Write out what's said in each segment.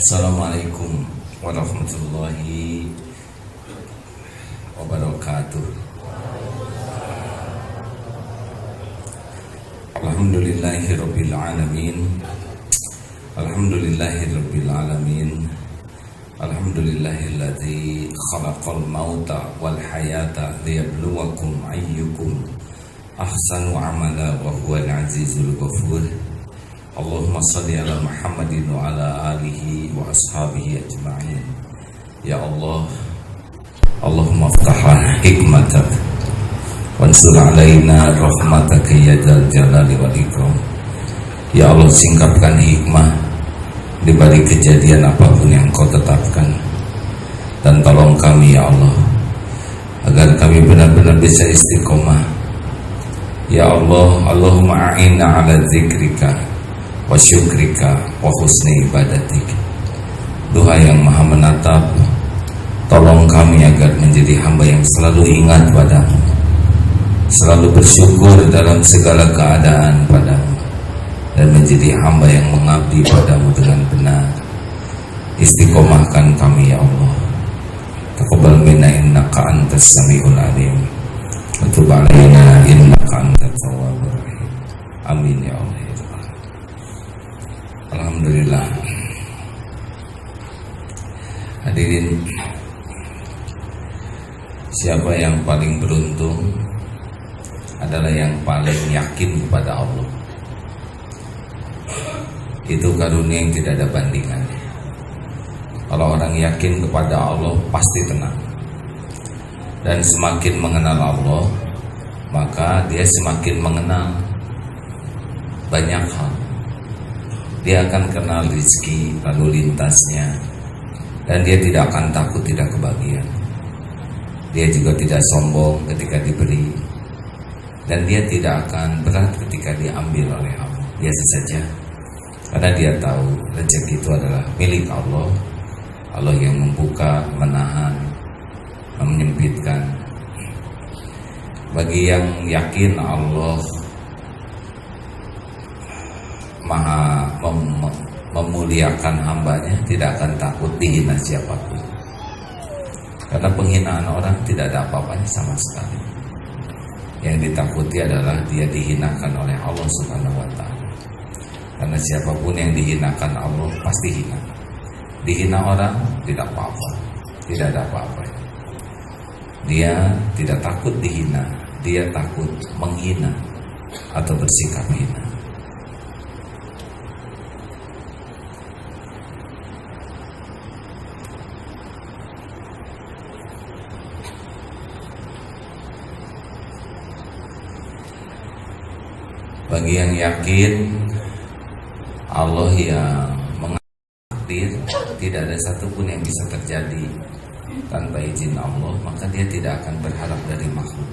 Assalamualaikum warahmatullahi wabarakatuh. Alhamdulillahirabbil alamin. Alhamdulillahirabbil alamin. Alhamdulillahilladzi khalaqal mauta wal hayata liyabluwakum ayyukum ahsanu amala wa huwal azizul ghafur. Allahumma salli ala Muhammadin wa ala alihi wa ashabihi ajma'in. Ya Allah, Allahumma aftahlah hikmatak wansur alaina rahmataka ya dzal jalali wal ikram. Ya Allah, singkapkan hikmah di balik kejadian apapun yang Kau tetapkan, dan tolong kami ya Allah agar kami benar-benar bisa istiqomah. Ya Allah, Allahumma a'inna ala dzikrika wa syukrika wa husni ibadatik. Doa yang maha menatap, tolong kami agar menjadi hamba yang selalu ingat padamu, selalu bersyukur dalam segala keadaan padamu, dan menjadi hamba yang mengabdi padamu dengan benar. Istiqomahkan kami ya Allah. Taqabbal minna innaka antas samiul alim wa tub alaina innaka antat tawwabur rahim. Amin ya Allah. Alhamdulillah. Hadirin, siapa yang paling beruntung adalah yang paling yakin kepada Allah. Itu karunia yang tidak ada bandingannya. Kalau orang yakin kepada Allah pasti tenang. Dan semakin mengenal Allah, maka dia semakin mengenal banyak hal. Dia akan kenal rezeki lalu lintasnya, dan dia tidak akan takut tidak kebahagiaan. Dia juga tidak sombong ketika diberi, dan dia tidak akan berat ketika diambil oleh Allah. Biasa saja, karena dia tahu rezeki itu adalah milik Allah. Allah yang membuka, menahan, menyempitkan. Bagi yang yakin Allah Maha memuliakan hambanya, tidak akan takut dihina siapapun. Karena penghinaan orang tidak ada apa-apanya sama sekali. Yang ditakuti adalah dia dihinakan oleh Allah Subhanahu wa ta'ala. Karena siapapun yang dihinakan Allah pasti hina. Dihina orang tidak apa-apa, tidak ada apa-apanya. Dia tidak takut dihina, dia takut menghina atau bersikap hina. Bagi yang yakin Allah yang mengakdir, tidak ada satupun yang bisa terjadi tanpa izin Allah, maka dia tidak akan berharap dari makhluk.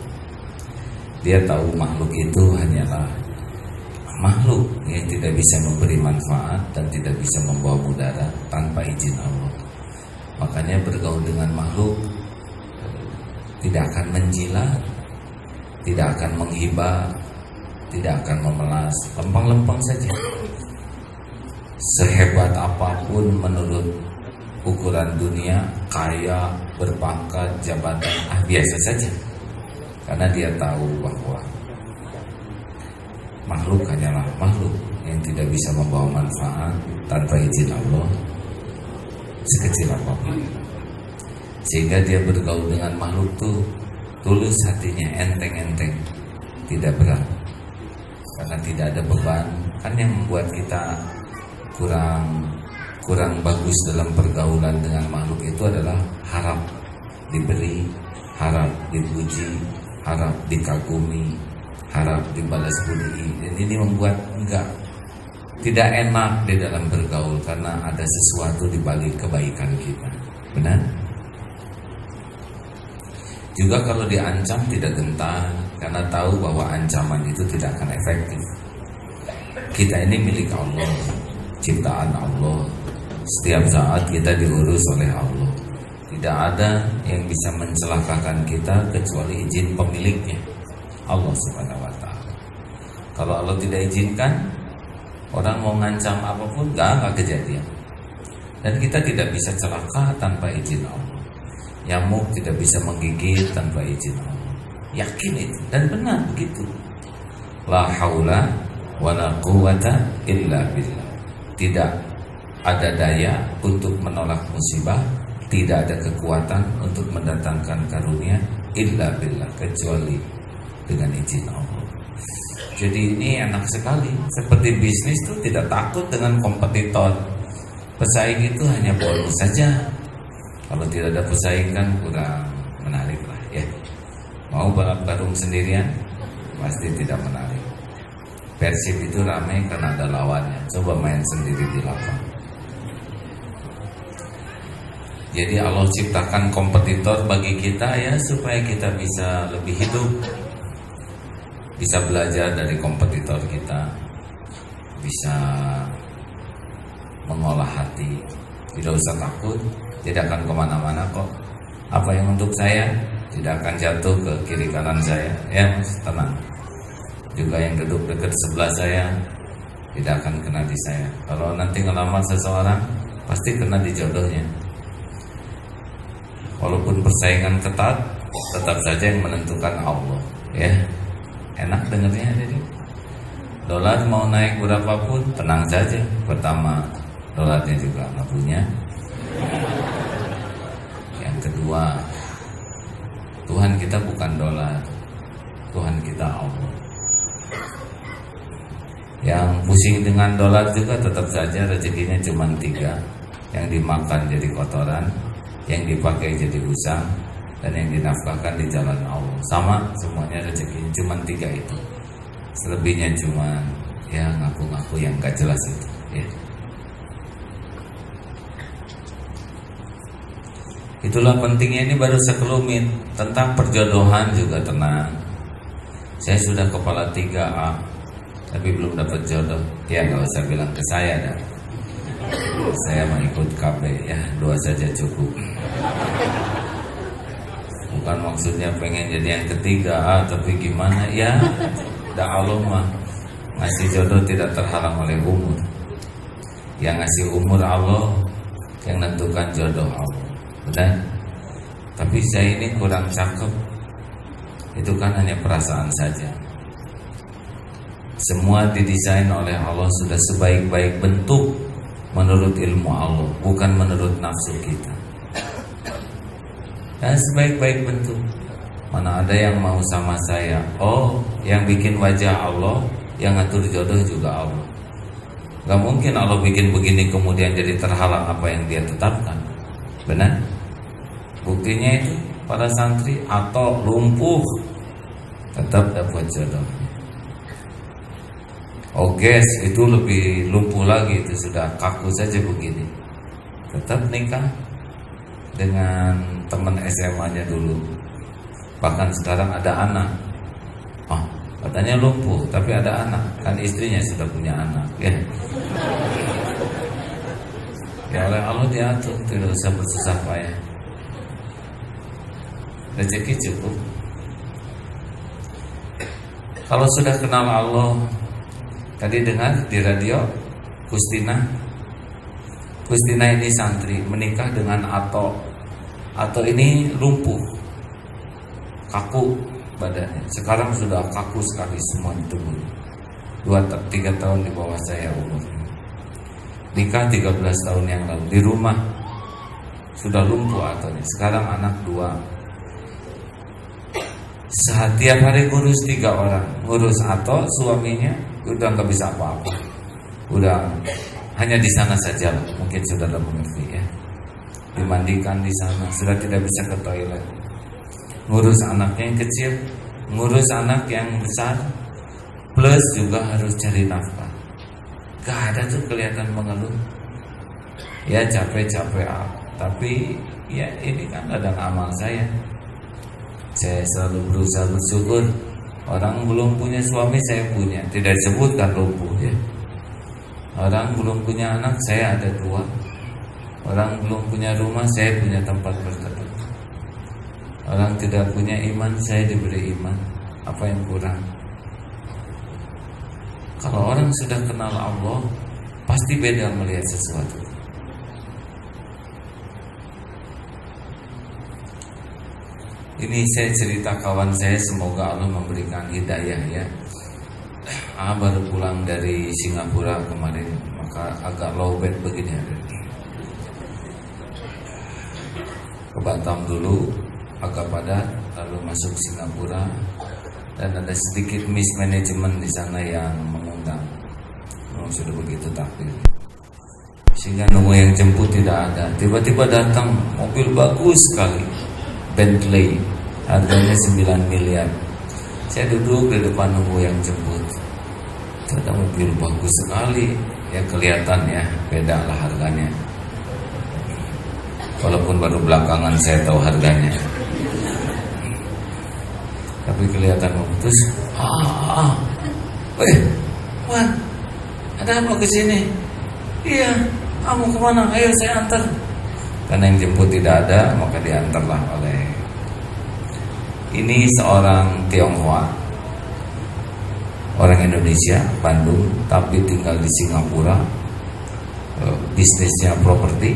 Dia tahu makhluk itu hanyalah makhluk yang tidak bisa memberi manfaat dan tidak bisa membawa mudarat tanpa izin Allah. Makanya bergaul dengan makhluk tidak akan menjilat, tidak akan menghibah, tidak akan memelas, lempeng-lempeng saja. Sehebat apapun menurut ukuran dunia, kaya, berpangkat, jabatan, biasa saja. Karena dia tahu bahwa makhluk hanyalah makhluk yang tidak bisa membawa manfaat tanpa izin Allah sekecil apapun. Sehingga dia bergaul dengan makhluk tuh tulus hatinya, enteng-enteng, tidak berat. Karena tidak ada beban. Kan yang membuat kita kurang bagus dalam pergaulan dengan makhluk itu adalah harap diberi, harap dipuji, harap dikagumi, harap dibalas budi. Dan ini membuat tidak enak di dalam bergaul, karena ada sesuatu di balik kebaikan kita. Benar? Juga kalau diancam tidak gentar, karena tahu bahwa ancaman itu tidak akan efektif. Kita ini milik Allah, ciptaan Allah. Setiap saat kita diurus oleh Allah. Tidak ada yang bisa mencelakakan kita kecuali izin pemiliknya, Allah Subhanahu wa ta'ala. Kalau Allah tidak izinkan, orang mau ngancam apapun gak kejadian. Dan kita tidak bisa celaka tanpa izin Allah. Nyamuk tidak bisa menggigit tanpa izin Allah. Yakin itu dan benar begitu. La haula wala quwata illa billah. Tidak ada daya untuk menolak musibah, tidak ada kekuatan untuk mendatangkan karunia illa billah, kecuali dengan izin Allah. Jadi ini enak sekali. Seperti bisnis itu tidak takut dengan kompetitor. Pesaing itu hanya bonus saja. Kalau tidak ada pesaing kan kurang menarik lah ya. Mau balap karung sendirian pasti tidak menarik. Persib itu ramai karena ada lawannya. Coba main sendiri di lapangan. Jadi Allah ciptakan kompetitor bagi kita ya, supaya kita bisa lebih hidup, bisa belajar dari kompetitor kita, bisa mengolah hati. Tidak usah takut, tidak akan kemana-mana kok. Apa yang untuk saya tidak akan jatuh ke kiri kanan saya. Ya mas, tenang. Juga yang duduk dekat sebelah saya tidak akan kena di saya. Kalau nanti ngelamar seseorang pasti kena di jodohnya. Walaupun persaingan ketat, tetap saja yang menentukan Allah. Ya, enak dengarnya. Jadi dolar mau naik berapapun tenang saja. Pertama, dolarnya juga nggak punya. Yang kedua, Tuhan kita bukan dolar, Tuhan kita Allah. Yang pusing dengan dolar juga tetap saja rezekinya cuma 3. Yang dimakan jadi kotoran, yang dipakai jadi usang, dan yang dinafkahkan di jalan Allah. Sama semuanya rezekinya cuma 3 itu. Selebihnya cuma ya ngaku-ngaku yang gak jelas itu ya. Itulah pentingnya, ini baru sekelumit. Tentang perjodohan juga tenang. Saya sudah kepala 3A tapi belum dapat jodoh. Ya gak usah bilang ke saya dah. Saya mengikut KB ya, 2 saja cukup. Bukan maksudnya pengen jadi yang ketiga, tapi gimana ya? Dah Allah mah ngasih jodoh tidak terhalang oleh umur. Yang ngasih umur Allah, yang nentukan jodoh Allah. Benar? Tapi saya ini kurang cakep. Itu kan hanya perasaan saja. Semua didesain oleh Allah sudah sebaik-baik bentuk menurut ilmu Allah, bukan menurut nafsu kita. Dan sebaik-baik bentuk. Mana ada yang mau sama saya? Oh, yang bikin wajah Allah, yang ngatur jodoh juga Allah. Gak mungkin Allah bikin begini kemudian jadi terhalang apa yang dia tetapkan. Benar? Buktinya itu para santri atau lumpuh tetap dapat jodoh. Oh guys, itu lebih lumpuh lagi, itu sudah kaku saja begini. Tetap nikah dengan teman SMA-nya dulu. Bahkan sekarang ada anak. Oh, katanya lumpuh, tapi ada anak. Kan istrinya sudah punya anak ya. Ya oleh Allah diatur, tidak usah bersusah payah. Rezeki cukup. Kalau sudah kenal Allah, tadi dengar di radio Kustina ini santri menikah dengan Ato ini lumpuh, kaku badannya. Sekarang sudah kaku sekali semua tubuh. 2-3 tahun di bawah saya umurnya. Nikah 13 tahun yang lalu. Di rumah sudah lumpuh Ato ini. Sekarang anak 2. Setiap hari ngurus 3 orang. Ngurus Ato, suaminya udah gak bisa apa-apa. Udah hanya di sana saja, mungkin saudara mengerti ya. Dimandikan di sana, sudah tidak bisa ke toilet. Ngurus anaknya yang kecil, ngurus anak yang besar, plus juga harus cari nafkah. Gak ada tuh kelihatan mengeluh. Ya capek-capek, tapi ya ini kan ladang amal saya. Saya selalu berusaha bersyukur. Orang belum punya suami, saya punya. Tidak disebutkan lumpuh ya. Orang belum punya anak, saya ada 2. Orang belum punya rumah, saya punya tempat berteduh. Orang tidak punya iman, saya diberi iman. Apa yang kurang? Kalau orang sudah kenal Allah, pasti beda melihat sesuatu. Ini saya cerita kawan saya, semoga Allah memberikan hidayah ya. Baru pulang dari Singapura kemarin, maka agak lowbat begini ada. Ke Batam dulu, agak padat, lalu masuk Singapura, dan ada sedikit mismanagement di sana yang mengundang. Sudah begitu takdir, sehingga nunggu yang jemput tidak ada. Tiba-tiba datang mobil bagus sekali, Bentley, harganya 9 miliar. Saya duduk di depan nunggu yang jemput. Ada mobil bagus sekali, ya kelihatan ya, beda lah harganya. Walaupun baru belakangan saya tahu harganya, tapi kelihatan bagus. Wan, ada apa kesini? Iya, kamu kemana? Ayo saya antar. Karena yang jemput tidak ada, maka diantarlah oleh. Ini seorang Tionghoa, orang Indonesia, Bandung, tapi tinggal di Singapura. Bisnisnya properti.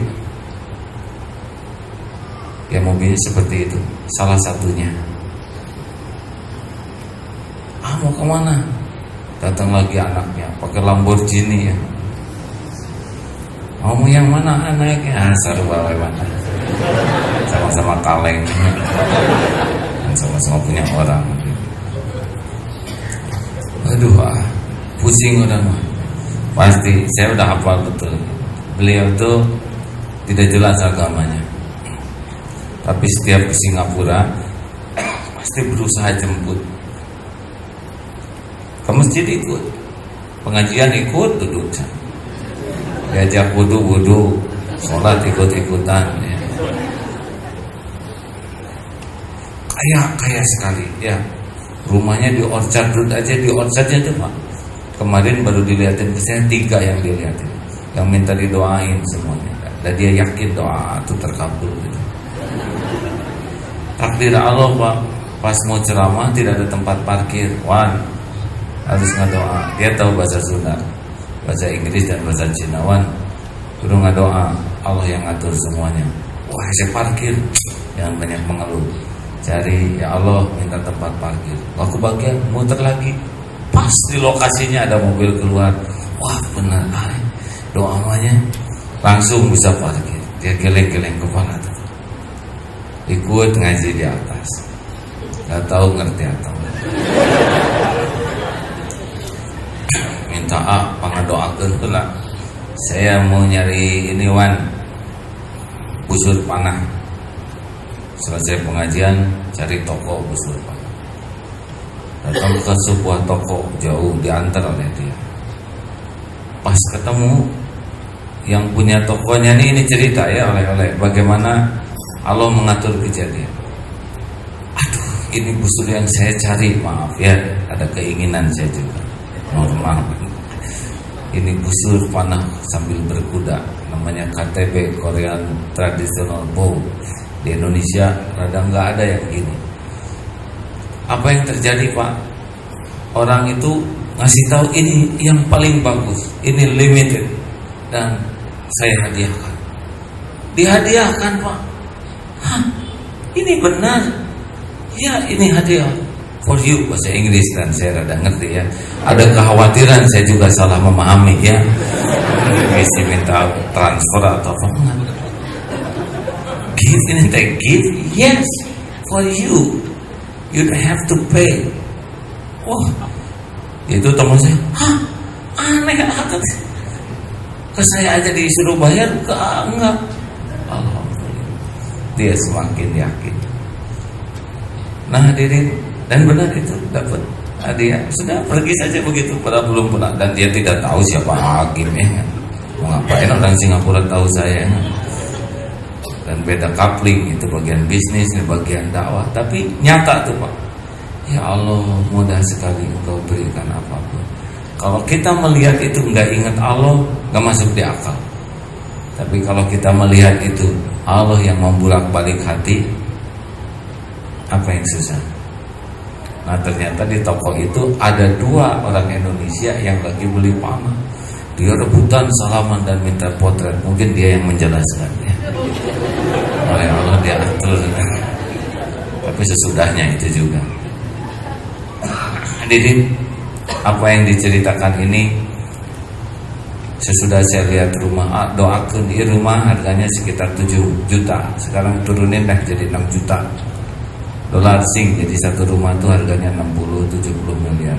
Ya mobilnya seperti itu, salah satunya. Mau kemana? Datang lagi anaknya, pakai Lamborghini ya. Mau yang mana anaknya? Serba mana? Sama-sama kaleng, sama-sama punya orang. Aduh, pusing udah mah. Pasti saya udah hafal betul. Beliau tuh tidak jelas agamanya, tapi setiap ke Singapura pasti berusaha jemput. Ke masjid ikut, pengajian ikut, duduk. Diajak wudu, sholat ikut-ikutan ya. Kaya sekali ya. Rumahnya di Orchard Road aja, di Orchardnya tuh Pak. Kemarin baru dilihatin ke saya 3 yang dilihatin, yang minta didoain semuanya. Dan dia yakin doa itu terkabul gitu. Takdir Allah Pak, pas mau ceramah tidak ada tempat parkir. Wan, harus ngedoa. Dia tahu bahasa Sunda, bahasa Inggris dan bahasa Cina. Wan, kudu ngedoa, Allah yang ngatur semuanya. Wah, saya parkir, jangan banyak mengeluh. Cari, ya Allah minta tempat parkir. Aku bagian muter lagi, pas di lokasinya ada mobil keluar. Wah benar, doanya langsung bisa parkir. Dia geleng-geleng kepala tuh. Ikut ngaji di atas, gak tahu ngerti atau minta pangadoakeun heula. Saya mau nyari ini Wan, busur panah. Selesai pengajian, cari toko busur panah. Datang ke sebuah toko jauh, diantar oleh dia. Pas ketemu yang punya tokonya ini cerita ya oleh bagaimana Allah mengatur kejadian. Aduh, ini busur yang saya cari, maaf ya, ada keinginan saya juga normal. Ini busur panah sambil berkuda, namanya KTB, Korean Traditional Bow. Di Indonesia rada nggak ada yang gini. Apa yang terjadi Pak? Orang itu ngasih tahu ini yang paling bagus, ini limited, dan saya hadiahkan. Dihadiahkan Pak. Hah, ini benar? Ya, ini hadiah for you, bahasa Inggris, dan saya rada ngerti ya. Ada kekhawatiran saya juga salah memahami ya. Mesti minta transfer atau apa enggak? Give and take, give, yes, for you. You don't have to pay. Wah, itu teman saya, hah, aneh banget. Ke saya aja disuruh bayar, ke enggak. Alhamdulillah, dia semakin yakin. Nah hadirin, dan benar itu dapat hadiah. Sudah pergi saja begitu, padahal belum pernah, dan dia tidak tahu siapa hakimnya. Mau ngapain orang Singapura tahu saya? Dan beda coupling, itu bagian bisnis, ini bagian dakwah. Tapi nyata tuh Pak. Ya Allah, mudah sekali Engkau berikan apapun. Kalau kita melihat itu nggak ingat Allah, nggak masuk di akal. Tapi kalau kita melihat itu Allah yang membulak-balik hati, apa yang susah? Nah ternyata di toko itu ada 2 orang Indonesia yang lagi beli panah. Dia rebutan salaman dan minta potret. Mungkin dia yang menjelaskan ya. Oleh Allah dia atur. Tapi tapi sesudahnya itu juga. Hadirin, apa yang diceritakan ini sesudah saya lihat rumah, doakan di rumah harganya sekitar 7 juta. Sekarang turunin dah jadi 6 juta dolar sing. Jadi satu rumah itu harganya 60-70 miliar.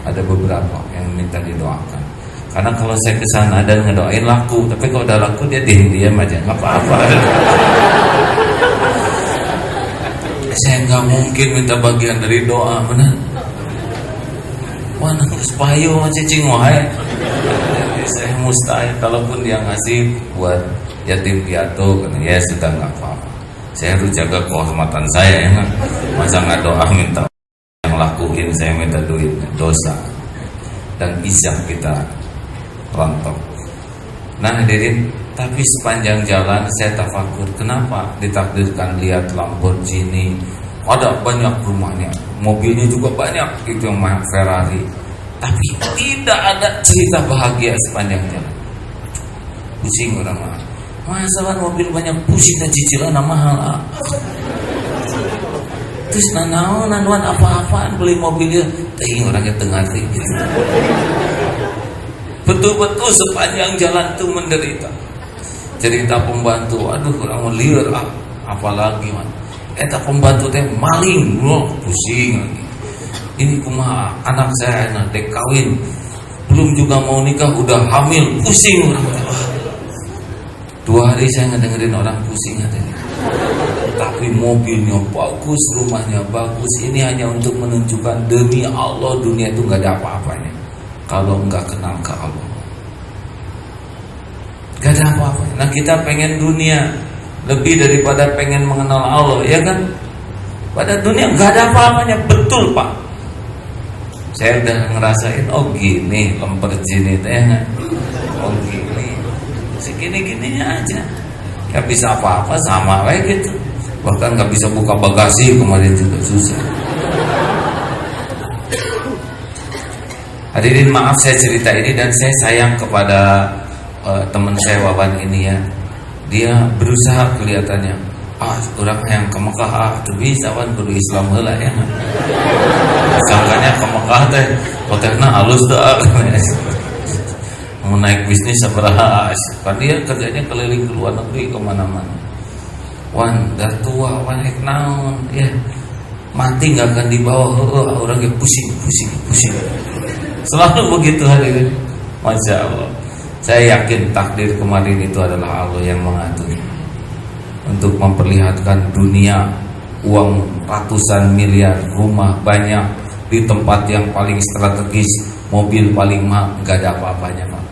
Ada beberapa yang minta didoakan. Karena kalau saya ke sana dan ngedoain laku, tapi kalau udah laku dia diam aja, nggak apa-apa. Saya nggak mungkin minta bagian dari doa, benar. Wah, nangis payu cicing wahai. Saya mustahil. Kalaupun dia ngasih buat yatim piatu, ya sudah nggak apa-apa. Saya harus jaga kehormatan saya, ya kan? Masa nggak doa minta yang lakuin, saya minta duit, dosa dan izah kita rontok. Nah hadirin, tapi sepanjang jalan saya tafakur, kenapa ditakdirkan lihat Lamborghini, ada banyak rumahnya, mobilnya juga banyak, itu yang Ferrari, tapi tidak ada cerita bahagia sepanjang jalan. Pusing orang mah, masalah mobil banyak, pusing dan cicilan mahal. Terus nanuan apa-apaan beli mobilnya, tapi orangnya tengah gitu. Betul-betul sepanjang jalan itu menderita. Cerita pembantu, aduh orang liar apalagi man. Eta pembantu teh maling, pusing lagi. Ini kumaha anak saya dek kawin, belum juga mau nikah udah hamil, pusing orang. 2 hari saya ngedengerin orang pusing katanya. Tapi mobilnya bagus, rumahnya bagus. Ini hanya untuk menunjukkan demi Allah dunia itu nggak ada apa-apanya kalau enggak kenal ke Allah. Gak ada apa-apa. Nah kita pengen dunia lebih daripada pengen mengenal Allah, ya kan? Pada dunia gak ada apa-apanya, betul Pak. Saya udah ngerasain, oh gini Lamborghini teh, oh gini, segini-gininya aja. Gak bisa apa-apa, sama kayak gitu. Bahkan gak bisa buka bagasi kemarin juga susah. Hadirin, maaf saya cerita ini dan saya sayang kepada teman saya Wawan ini ya. Dia berusaha kelihatannya orang yang ke Mekah tuh bisa kan kudu Islam heula ya. Sangkanya ke Mekah teh hotelna halus teh. Mau naik bisnis sabaraha kan dia kerjanya keliling ke luar negeri kemana-mana. Wan dah tua wan hek naon ya. Mati nggak akan dibawa, orangnya pusing. Selalu begitu hadirin. Masya Allah. Saya yakin takdir kemarin itu adalah Allah yang mengatur untuk memperlihatkan dunia, uang ratusan miliar, rumah banyak di tempat yang paling strategis, mobil paling mahal, nggak ada apa-apanya Pak.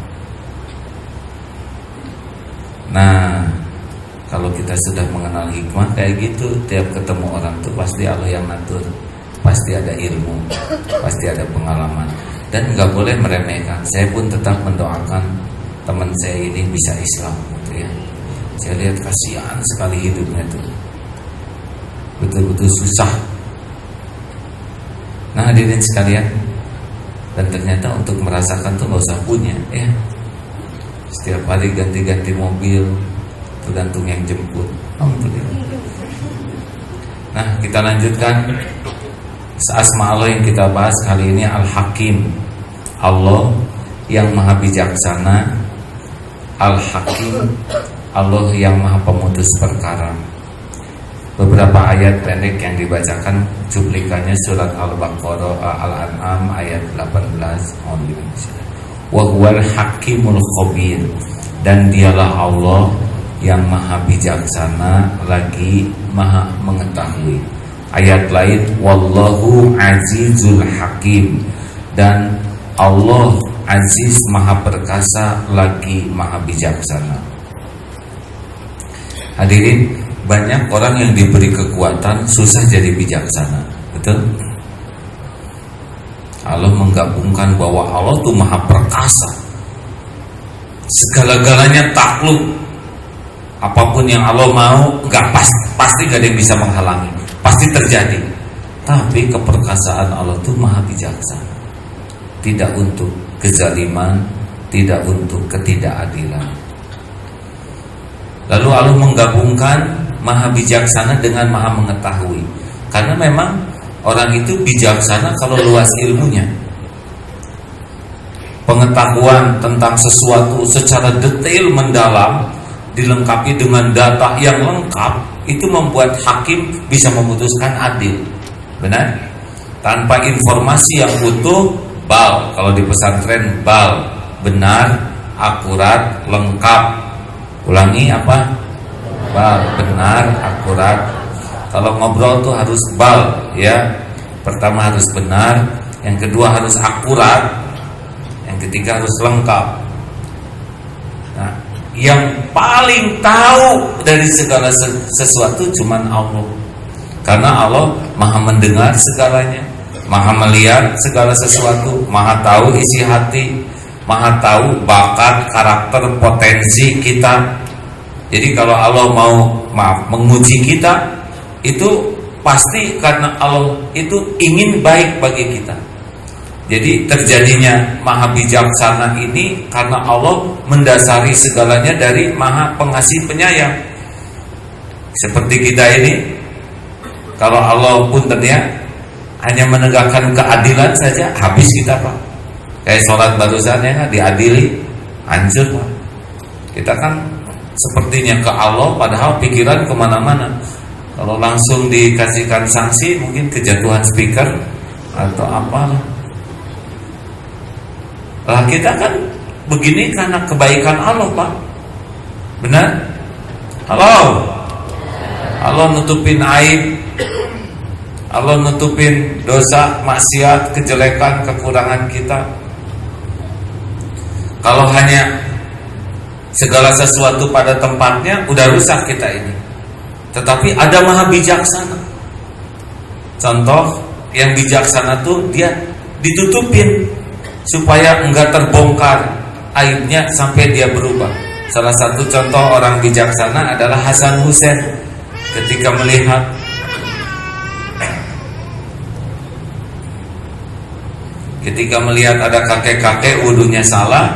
Nah, kalau kita sudah mengenal hikmah kayak gitu, tiap ketemu orang tuh pasti Allah yang ngatur, pasti ada ilmu, pasti ada pengalaman, dan nggak boleh meremehkan. Saya pun tetap mendoakan teman saya ini bisa Islam gitu ya. Saya lihat kasihan sekali hidupnya tuh, betul-betul susah. Nah hadirin sekalian, dan ternyata untuk merasakan tuh nggak usah punya ya. Setiap hari ganti-ganti mobil, tergantung yang jemput. Alhamdulillah. Nah kita lanjutkan asma Allah yang kita bahas kali ini, Al-Hakim, Allah yang maha bijaksana, Al-Hakim, Allah yang maha pemutus perkara. Beberapa ayat pendek yang dibacakan, cuplikannya surat Al-Baqarah, Al-An'am ayat 18. Wa huwal hakimul khabir, dan dialah Allah yang maha bijaksana lagi maha mengetahui. Ayat lain, wallahu azizul hakim, dan Allah Aziz maha perkasa lagi maha bijaksana. Hadirin, banyak orang yang diberi kekuatan susah jadi bijaksana, betul? Allah menggabungkan bahwa Allah itu maha perkasa, segala-galanya takluk. Apapun yang Allah mau, pasti gak ada yang bisa menghalangi, pasti terjadi. Tapi keperkasaan Allah itu maha bijaksana, tidak untuk kezaliman, tidak untuk ketidakadilan. Lalu Allah menggabungkan maha bijaksana dengan maha mengetahui. Karena memang orang itu bijaksana kalau luas ilmunya. Pengetahuan tentang sesuatu secara detail mendalam, dilengkapi dengan data yang lengkap, itu membuat hakim bisa memutuskan adil. Benar? Tanpa informasi yang utuh, bal. Kalau di pesantren, bal. Benar, akurat, lengkap. Ulangi apa? Bal. Benar, akurat. Kalau ngobrol tuh harus bal, ya. Pertama harus benar, yang kedua harus akurat, yang ketiga harus lengkap. Nah, yang paling tahu dari segala sesuatu cuman Allah. Karena Allah Maha mendengar segalanya, Maha melihat segala sesuatu, Maha tahu isi hati, Maha tahu bakat, karakter, potensi kita. Jadi kalau Allah mau menguji kita, itu pasti karena Allah itu ingin baik bagi kita. Jadi terjadinya Maha Bijaksana ini karena Allah mendasari segalanya dari Maha Pengasih Penyayang. Seperti kita ini, kalau Allah puntennya hanya menegakkan keadilan saja, habis kita Pak. Kayak sholat barusan ya, diadili, hancur Pak. Kita kan sepertinya ke Allah, padahal pikiran kemana-mana. Kalau langsung dikasihkan sanksi, mungkin kejatuhan speaker atau apa. Lah kita kan begini karena kebaikan Allah Pak. Benar? Halo. Allah nutupin aib, Allah nutupin dosa, maksiat, kejelekan, kekurangan kita. Kalau hanya segala sesuatu pada tempatnya, udah rusak kita ini. Tetapi ada Maha Bijaksana. Contoh yang bijaksana tuh dia ditutupin supaya enggak terbongkar aibnya sampai dia berubah. Salah satu contoh orang bijaksana adalah Hasan Hussein. Ketika melihat ada kakek-kakek wudunya salah,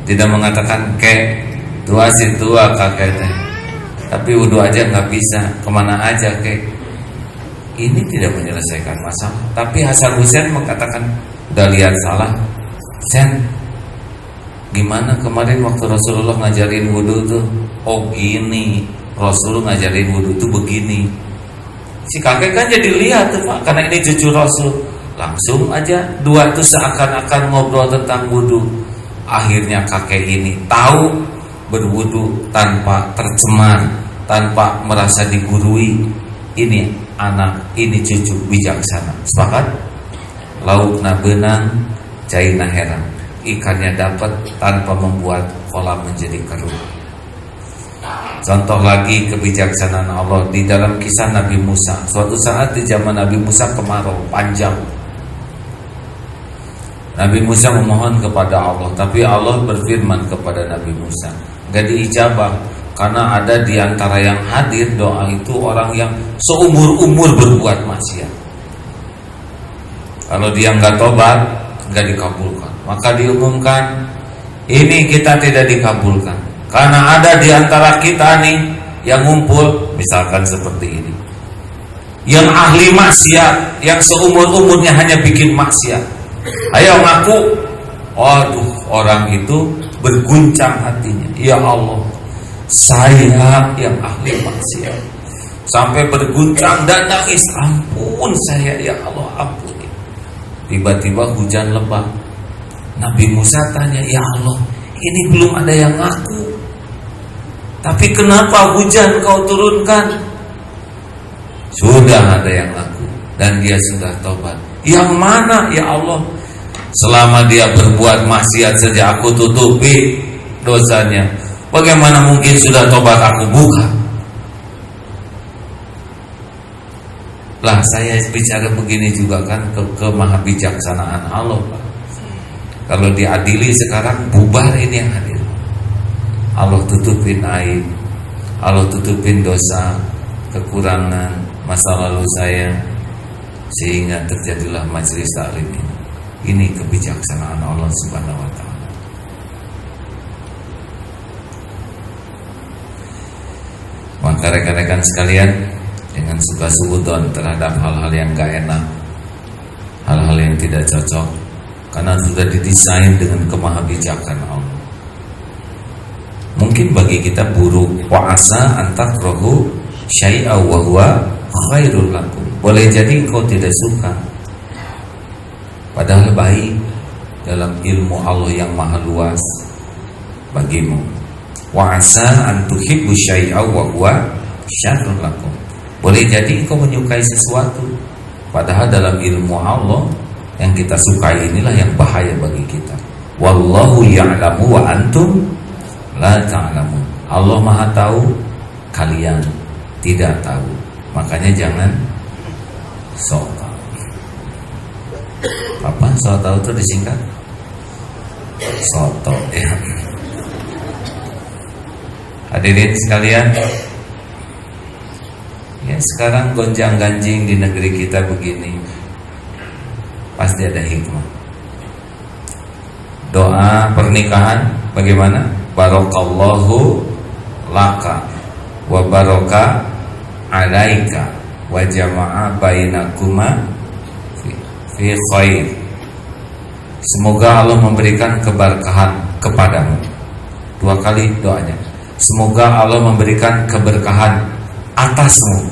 tidak mengatakan kek tua si tua kakek teh, tapi wudu aja nggak bisa, kemana aja kek. Ini tidak menyelesaikan masalah. Tapi Hasan Hussein mengatakan, udah lihat salah, Sen, gimana kemarin waktu Rasulullah ngajarin wudu tuh? Oh gini, Rasulullah ngajarin wudu tuh begini. Si kakek kan jadi lihat tuh Pak, karena ini cucu Rasul. Langsung aja dua tuh seakan-akan ngobrol tentang wudu. Akhirnya kakek ini tahu berwudu tanpa tercemar, tanpa merasa digurui. Ini anak, ini cucu bijaksana. Sepakat? Laukna benang, caina heran. Ikannya dapat tanpa membuat kolam menjadi keruh. Contoh lagi kebijaksanaan Allah di dalam kisah Nabi Musa. Suatu saat di zaman Nabi Musa kemarau panjang. Nabi Musa memohon kepada Allah, tapi Allah berfirman kepada Nabi Musa, gak diijabah. Karena ada di antara yang hadir doa itu orang yang seumur-umur berbuat maksiat. Kalau dia gak tobat, gak dikabulkan. Maka diumumkan, ini kita tidak dikabulkan. Karena ada di antara kita nih yang ngumpul, misalkan seperti ini, yang ahli maksiat, yang seumur-umurnya hanya bikin maksiat. Ayo ngaku. Waduh, orang itu berguncang hatinya. Ya Allah, saya yang ahli maksiat. Sampai berguncang dan nangis, ampun saya ya Allah, ampun. Tiba-tiba hujan lebat. Nabi Musa tanya, ya Allah, ini belum ada yang ngaku, tapi kenapa hujan kau turunkan? Sudah ada yang ngaku dan dia sudah tobat. Yang mana ya Allah? Selama dia berbuat maksiat saja aku tutupi dosanya, bagaimana mungkin sudah tobat aku buka? Lah saya bicara begini juga kan ke Maha Bijaksanaan Allah Pak. Kalau diadili sekarang bubar ini yang hadir. Allah tutupin aib, Allah tutupin dosa, kekurangan masa lalu saya, sehingga terjadilah majelis taklim ini. Ini kebijaksanaan Allah Subhanahu wa taala. Maka rekan-rekan sekalian, dengan suka suudzon terhadap hal-hal yang gak enak, hal-hal yang tidak cocok, karena sudah didesain dengan kemahabijakan Allah. Mungkin bagi kita buruk, wa asa antakrahu syai'a wa huwa khairul lakum. Boleh jadi engkau tidak suka, padahal baik dalam ilmu Allah yang maha luas bagimu. Wa asa an tuhibbu syai'a wa huwa syarrul lakum. Boleh jadi engkau menyukai sesuatu, padahal dalam ilmu Allah yang kita sukai inilah yang bahaya bagi kita. Wallahu ya'lamu wa antum la ta'lamun. Allah maha tahu, kalian tidak tahu. Makanya jangan sok tahu. Apa sok tahu itu disingkat? Soto ya. Hadirin sekalian, ya sekarang gonjang-ganjing di negeri kita begini, pasti ada hikmah. Doa pernikahan bagaimana? Barakallahu laka wa baraka alaika wa jama'a bainakuma fi khair. Semoga Allah memberikan keberkahan kepadamu. 2 kali doanya. Semoga Allah memberikan keberkahan atasmu.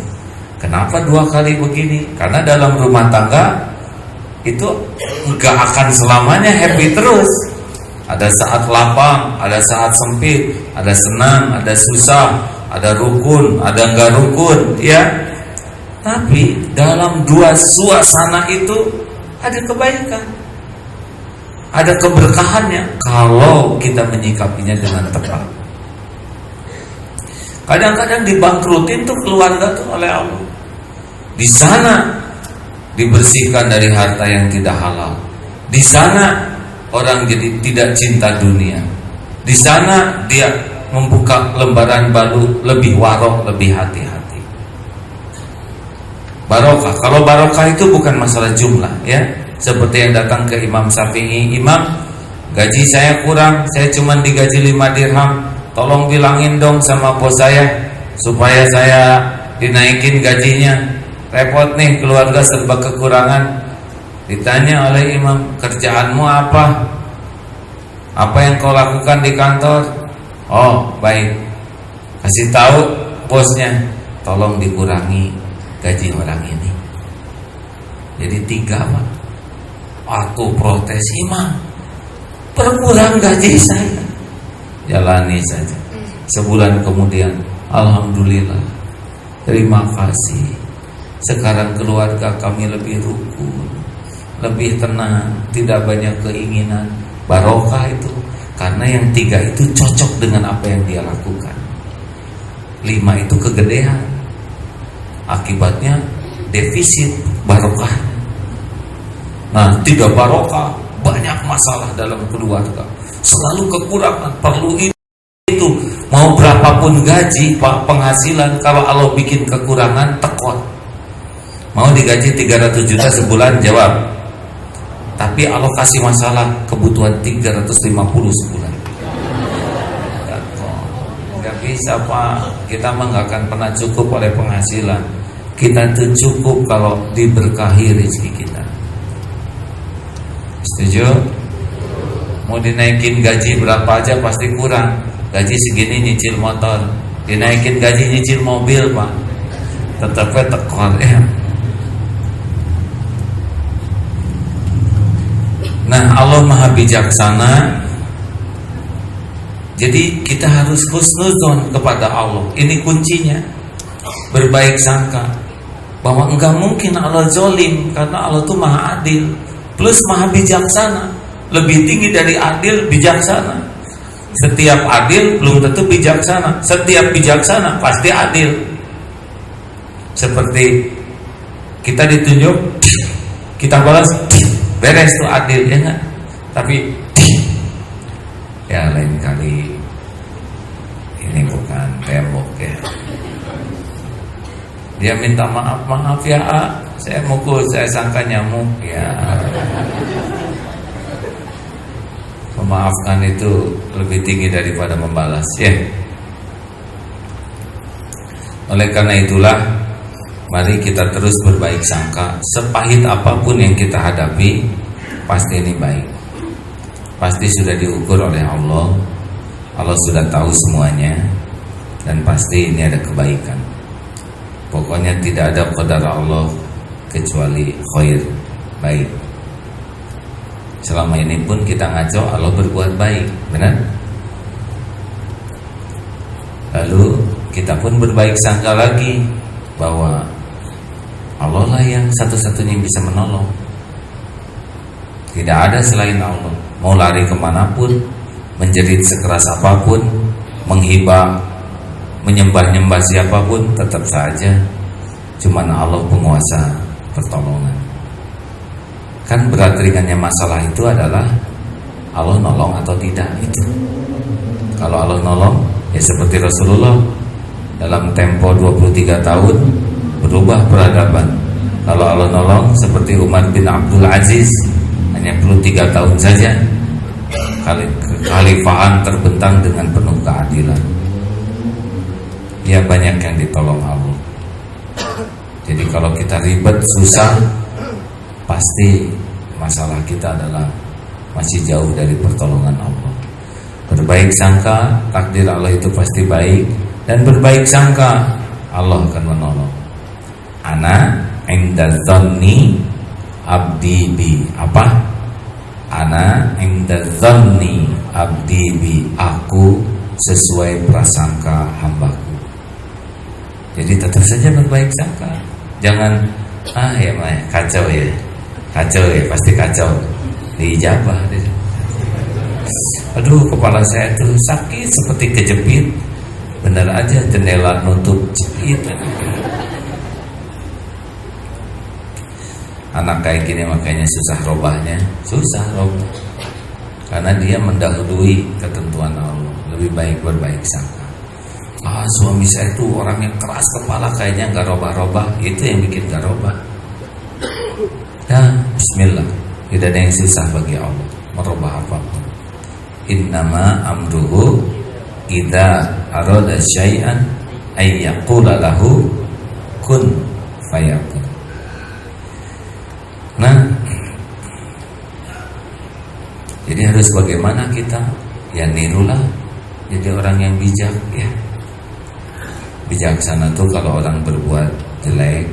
Kenapa 2 kali begini? Karena dalam rumah tangga itu enggak akan selamanya happy terus. Ada saat lapang, ada saat sempit, ada senang, ada susah, ada rukun, ada enggak rukun, ya. Tapi dalam 2 suasana itu ada kebaikan, ada keberkahannya kalau kita menyikapinya dengan tepat. Kadang-kadang dibangkrutin tuh keluarga tuh oleh Allah. Di sana dibersihkan dari harta yang tidak halal. Di sana orang jadi tidak cinta dunia. Di sana dia membuka lembaran baru, lebih warok, lebih hati-hati. Barokah. Kalau barokah itu bukan masalah jumlah, ya. Seperti yang datang ke Imam Syafi'i, Imam, gaji saya kurang, saya cuma digaji 5 dirham. Tolong bilangin dong sama bos saya supaya saya dinaikin gajinya. Repot nih, keluarga serba kekurangan. Ditanya oleh Imam, kerjaanmu apa? Apa yang kau lakukan di kantor? Oh, baik. Kasih tahu bosnya, tolong dikurangi gaji orang ini. Jadi 3 Pak. Aku protes, Imam, berkurang gaji saya. Jalani saja. Sebulan kemudian, alhamdulillah, terima kasih. Sekarang keluarga kami lebih rukun, lebih tenang, tidak banyak keinginan. Barokah itu. Karena yang 3 itu cocok dengan apa yang dia lakukan. 5 itu kegedean. Akibatnya defisit barokah. Nah, 3 barokah, banyak masalah dalam keluarga. Selalu kekurangan, perlu itu. Mau berapapun gaji, Pak, penghasilan, kalau Allah bikin kekurangan, tekor. Mau digaji 300 juta sebulan, jawab. Tapi Allah kasih masalah, kebutuhan 350 sebulan. Gak bisa, Pak. Kita mah gak akan pernah cukup oleh penghasilan. Kita tuh cukup kalau diberkahi rezeki kita. Setuju? Mau dinaikin gaji berapa aja pasti kurang. Gaji segini nyicil motor, dinaikin gaji nyicil mobil, Pak, tetapnya tekor ya. Nah, Allah maha bijaksana. Jadi kita harus husnuzon kepada Allah. Ini kuncinya. Berbaik sangka bahwa enggak mungkin Allah zolim, karena Allah itu maha adil plus maha bijaksana. Lebih tinggi dari adil, bijaksana. Setiap adil belum tentu bijaksana. Setiap bijaksana pasti adil. Seperti kita ditunjuk, kita balas, beres tuh adil, ya enggak? Tapi ya lain kali ini bukan tembok ya. Dia minta maaf ya, saya mukul, saya sangka nyamuk ya. Memaafkan itu lebih tinggi daripada membalas, ya. Oleh karena itulah Mari kita terus berbaik sangka. Sepahit apapun yang kita hadapi, pasti ini baik. Pasti sudah diukur oleh Allah. Allah sudah tahu semuanya. Dan pasti ini ada kebaikan. Pokoknya tidak ada qadar Allah kecuali khair, baik. Selama ini pun kita ngaco Allah berbuat baik, benar? Lalu kita pun berbaik sangka lagi bahwa Allah lah yang satu-satunya yang bisa menolong. Tidak ada selain Allah. Mau lari kemanapun, menjerit sekeras apapun, menghibah, menyembah-nyembah siapapun, tetap saja cuman Allah penguasa pertolongan. Kan berat ringannya masalah itu adalah Allah nolong atau tidak itu. Kalau Allah nolong, ya seperti Rasulullah dalam tempo 23 tahun berubah peradaban. Kalau Allah nolong seperti Umar bin Abdul Aziz, hanya perlu 3 tahun saja kekhalifahan terbentang dengan penuh keadilan. Ya banyak yang ditolong Allah. Jadi kalau kita ribet, susah, pasti masalah kita adalah masih jauh dari pertolongan Allah. Berbaik sangka, takdir Allah itu pasti baik. Dan berbaik sangka, Allah akan menolong. Ana inda dhanni abdi bi. Apa? Ana inda dhanni abdi bi. Aku sesuai prasangka hambaku. Jadi tetap saja berbaik sangka. Jangan ya kacau ya. Kacau ya, pasti kacau. Diijabah. Aduh, kepala saya tuh sakit seperti kejepit. Benar aja jendela nutup jepit. Anak kayak gini makanya susah robahnya. Susah robah. Karena dia mendahului ketentuan Allah. Lebih baik berbaik sangka. Suami saya itu orang yang keras kepala, kayaknya gak robah-robah. Itu yang bikin gak robah. Ya, bismillah. Tidak ada yang susah bagi Allah merubah apapun. Innama amruhu idza arada syai'an ay yaqula lahu kun fayakun. Nah, jadi harus bagaimana kita? Ya nirulah jadi orang yang bijak ya. Bijaksana tuh kalau orang berbuat jelek,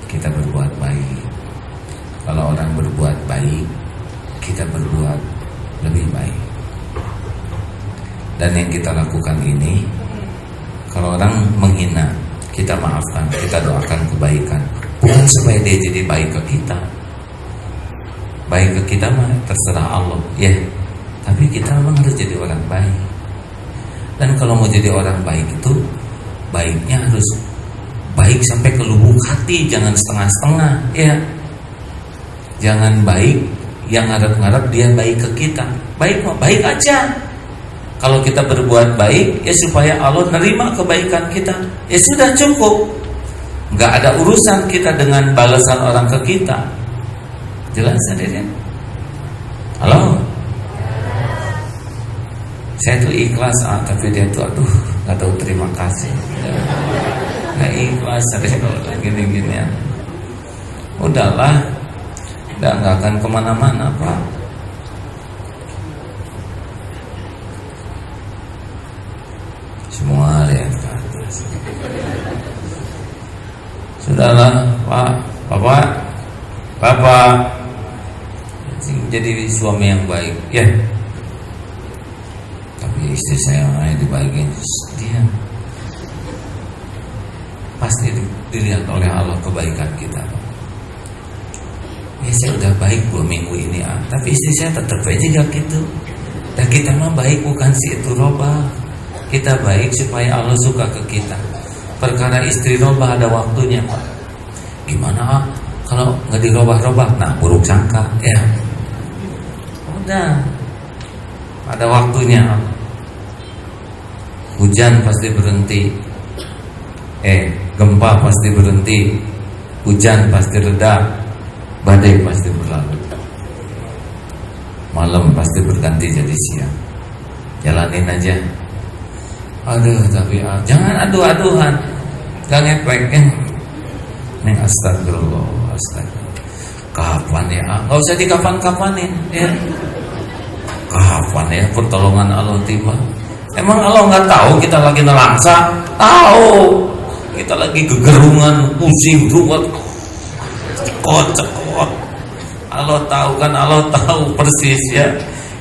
kita berbuat baik. Kalau orang berbuat baik, kita berbuat lebih baik. Dan yang kita lakukan ini, kalau orang menghina, kita maafkan, kita doakan kebaikan. Bukan supaya dia jadi baik ke kita. Baik ke kita mah terserah Allah, ya. Tapi kita memang harus jadi orang baik. Dan kalau mau jadi orang baik itu, baiknya harus baik sampai ke lubuk hati, jangan setengah-setengah, ya. Jangan baik yang ngarep-ngarep dia baik ke kita. Baik mah baik aja. Kalau kita berbuat baik, ya supaya Allah nerima kebaikan kita. Ya sudah cukup. Gak ada urusan kita dengan balasan orang ke kita. Jelas ya? Halo? Saya tuh ikhlas, tapi dia tuh aduh gak tahu terima kasih. Gak ikhlas kalau gini-gini ya. Udahlah, gak akan kemana-mana Pak. Semua lihat ke atas. Sudahlah Pak, Bapak jadi suami yang baik ya. Tapi istri saya orangnya dibaikin, diam. Pasti dilihat oleh Allah kebaikan kita Pak. Ya saya udah baik 2 minggu ini tapi istri saya tetap aja gitu. Dan kita mah baik bukan si itu robah. Kita baik supaya Allah suka ke kita. Perkara istri robah ada waktunya Pak. Gimana kalau nggak dirobah-robah? Nah buruk sangka ya. Udah ada waktunya. Hujan pasti berhenti. Gempa pasti berhenti. Hujan pasti reda. Badai pasti berlalu. Malam pasti berganti jadi siang. Jalanin aja. Aduh tapi jangan aduh-aduhan. Gak ngepek Neng astagfirullah, astagfirullah. Kapan ya? Nggak usah dikapan-kapanin ya. Kapan ya pertolongan Allah tiba? Emang Allah nggak tahu kita lagi nelangsa? Tahu. Kita lagi gegerungan, pusing, ruwet, cekot. Allah tahu kan, Allah tahu persis ya.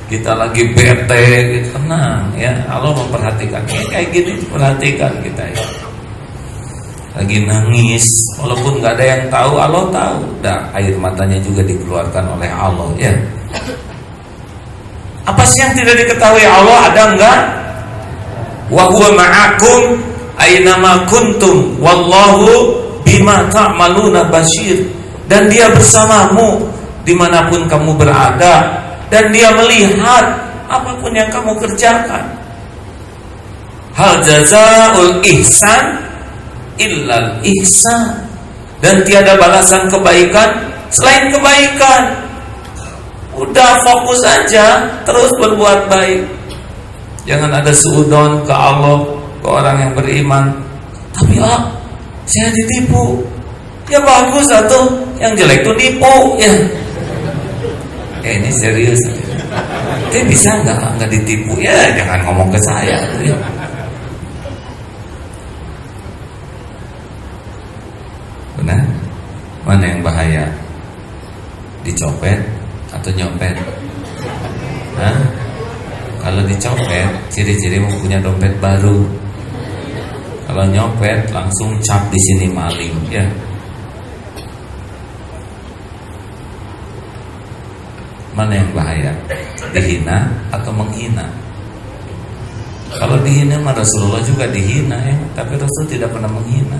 Kita lagi bete, gitu. Tenang ya. Allah memperhatikan. Kayak gini, perhatikan kita ya. Lagi nangis, walaupun nggak ada yang tahu, Allah tahu. Air matanya juga dikeluarkan oleh Allah ya. Apa sih yang tidak diketahui Allah? Ada enggak? Wa huwa ma'akum aynama kuntum wallahu bima ta'maluna basyir. Dan dia bersamamu dimanapun kamu berada, dan dia melihat apapun yang kamu kerjakan. Hal jazaul ihsan illal ihsan. Dan tiada balasan kebaikan selain kebaikan. Udah fokus aja, terus berbuat baik. Jangan ada suudon ke Allah, ke orang yang beriman. Tapi saya ditipu. Ya bagus atau yang jelek tuh nipu ya. Ini serius. Dia bisa nggak ditipu? Ya jangan ngomong ke saya. Ya. Benar? Mana yang bahaya? Dicopet atau nyopet? Hah? Kalau dicopet, ciri-ciri mau punya dompet baru. Kalau nyopet, langsung cap di sini maling, ya. Mana yang bahaya? Dihina atau menghina? Kalau dihina, mah Rasulullah juga dihina, ya. Tapi Rasul tidak pernah menghina.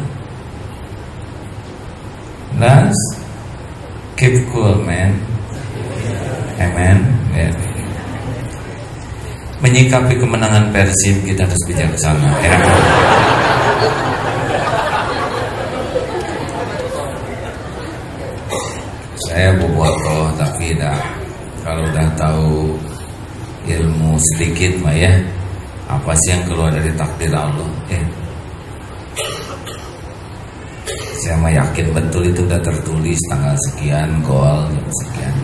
Let's keep cool, man. Amen. Ya. Menyikapi kemenangan Persib kita harus bijaksana. Ya. Saya bobotoh tapi kalau udah tahu ilmu sedikit mah ya, apa sih yang keluar dari takdir Allah? Ya. Saya mah yakin betul itu udah tertulis tanggal sekian, gol sekian.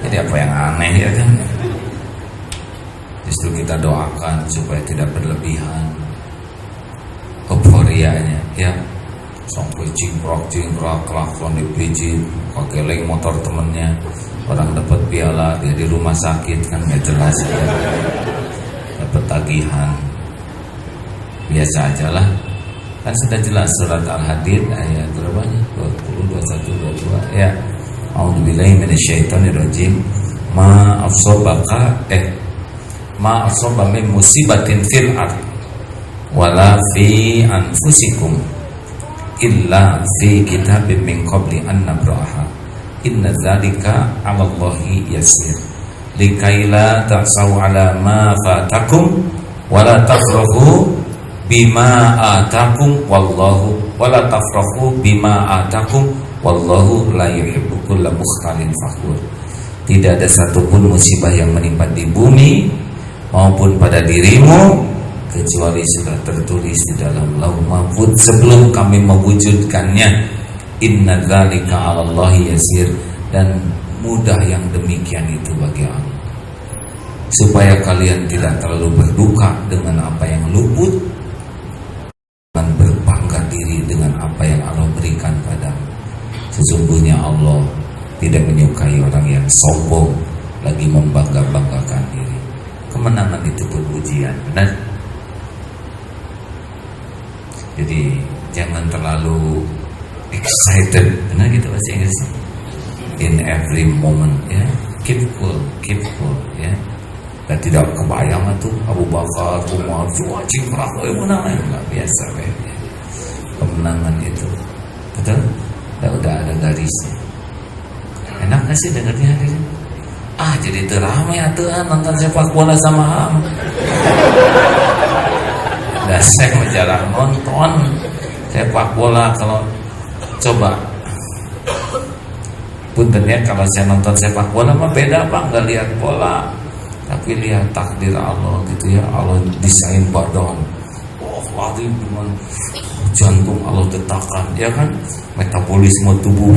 Jadi apa yang aneh ya kan? Justru kita doakan supaya tidak berlebihan euforianya ya. Sampai cingkrak kelakson dipijit, pakai motor temennya, orang dapat piala, dia di rumah sakit kan nggak jelas ya. Dapat tagihan, biasa aja lah. Kan sudah jelas surat Al-Hadid ayat berapanya? 20, 21, 22 ya. A'udzubillahi minasyaitonirrajim. Ma asaba min musibatin fil ard wala fi anfusikum illa fi kitabim min qabli an nabraha inna dzalika 'ala Allahi yasir likaila ta'sau 'ala ma fatakum wala tafrahu bima atakum wallahu wala tafrahu bima atakum wallahu la yuhibbu kulla mukhtalin fakhur. Tidak ada satupun musibah yang menimpa di bumi maupun pada dirimu kecuali sudah tertulis di dalam Lauh Mahfuz sebelum kami mewujudkannya. Inna dzalika 'ala Allahi yasir, dan mudah yang demikian itu bagi Allah. Supaya kalian tidak terlalu berduka dengan apa yang luput, dan berbangga diri dengan apa yang Allah berikan padamu. Sesungguhnya Allah tidak menyukai orang yang sombong lagi membangga-banggakan diri. Kemenangan itu pun ujian, benar? Jadi jangan terlalu excited, benar gitu bahasa Inggrisnya. In every moment, ya. Keep cool, ya. Dan tidak kebayang tuh Abu Bakar, Umar, cuacing merah, menang, nggak biasa, ya. Kemenangan itu, betul? Udah ada garisnya. Enak nggak sih dengarnya hari ini? Jadi teramai nonton sepak bola sama ham. Dan saya jarang nonton sepak bola. Kalau coba puntennya kalau saya nonton sepak bola mah beda Pak, nggak lihat bola tapi lihat takdir Allah gitu ya. Allah desain badan, lari dengan jantung Allah detakkan, ya kan, metabolisme tubuh,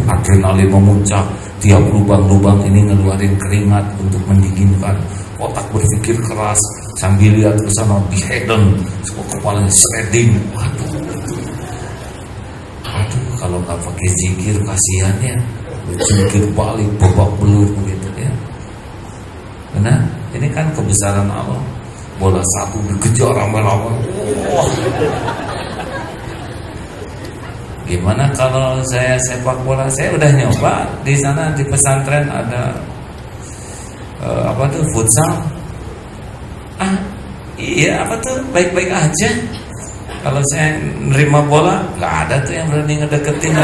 adrenalin memuncak, tiap lubang-lubang ini ngeluarin keringat untuk mendinginkan, otak berpikir keras sambil lihat ke sana di hedon, kepalanya shredding. Waduh, kalau nggak pakai zikir kasihan ya, zikir balik babak belur begitu ya. Benar, ini kan kebesaran Allah. Bola satu dikejar ramai-ramai. Wah. Gimana kalau saya sepak bola? Saya udah nyoba di sana di pesantren ada futsal. Iya apa tuh baik-baik aja. Kalau saya nerima bola nggak ada tuh yang berani ngedeketin.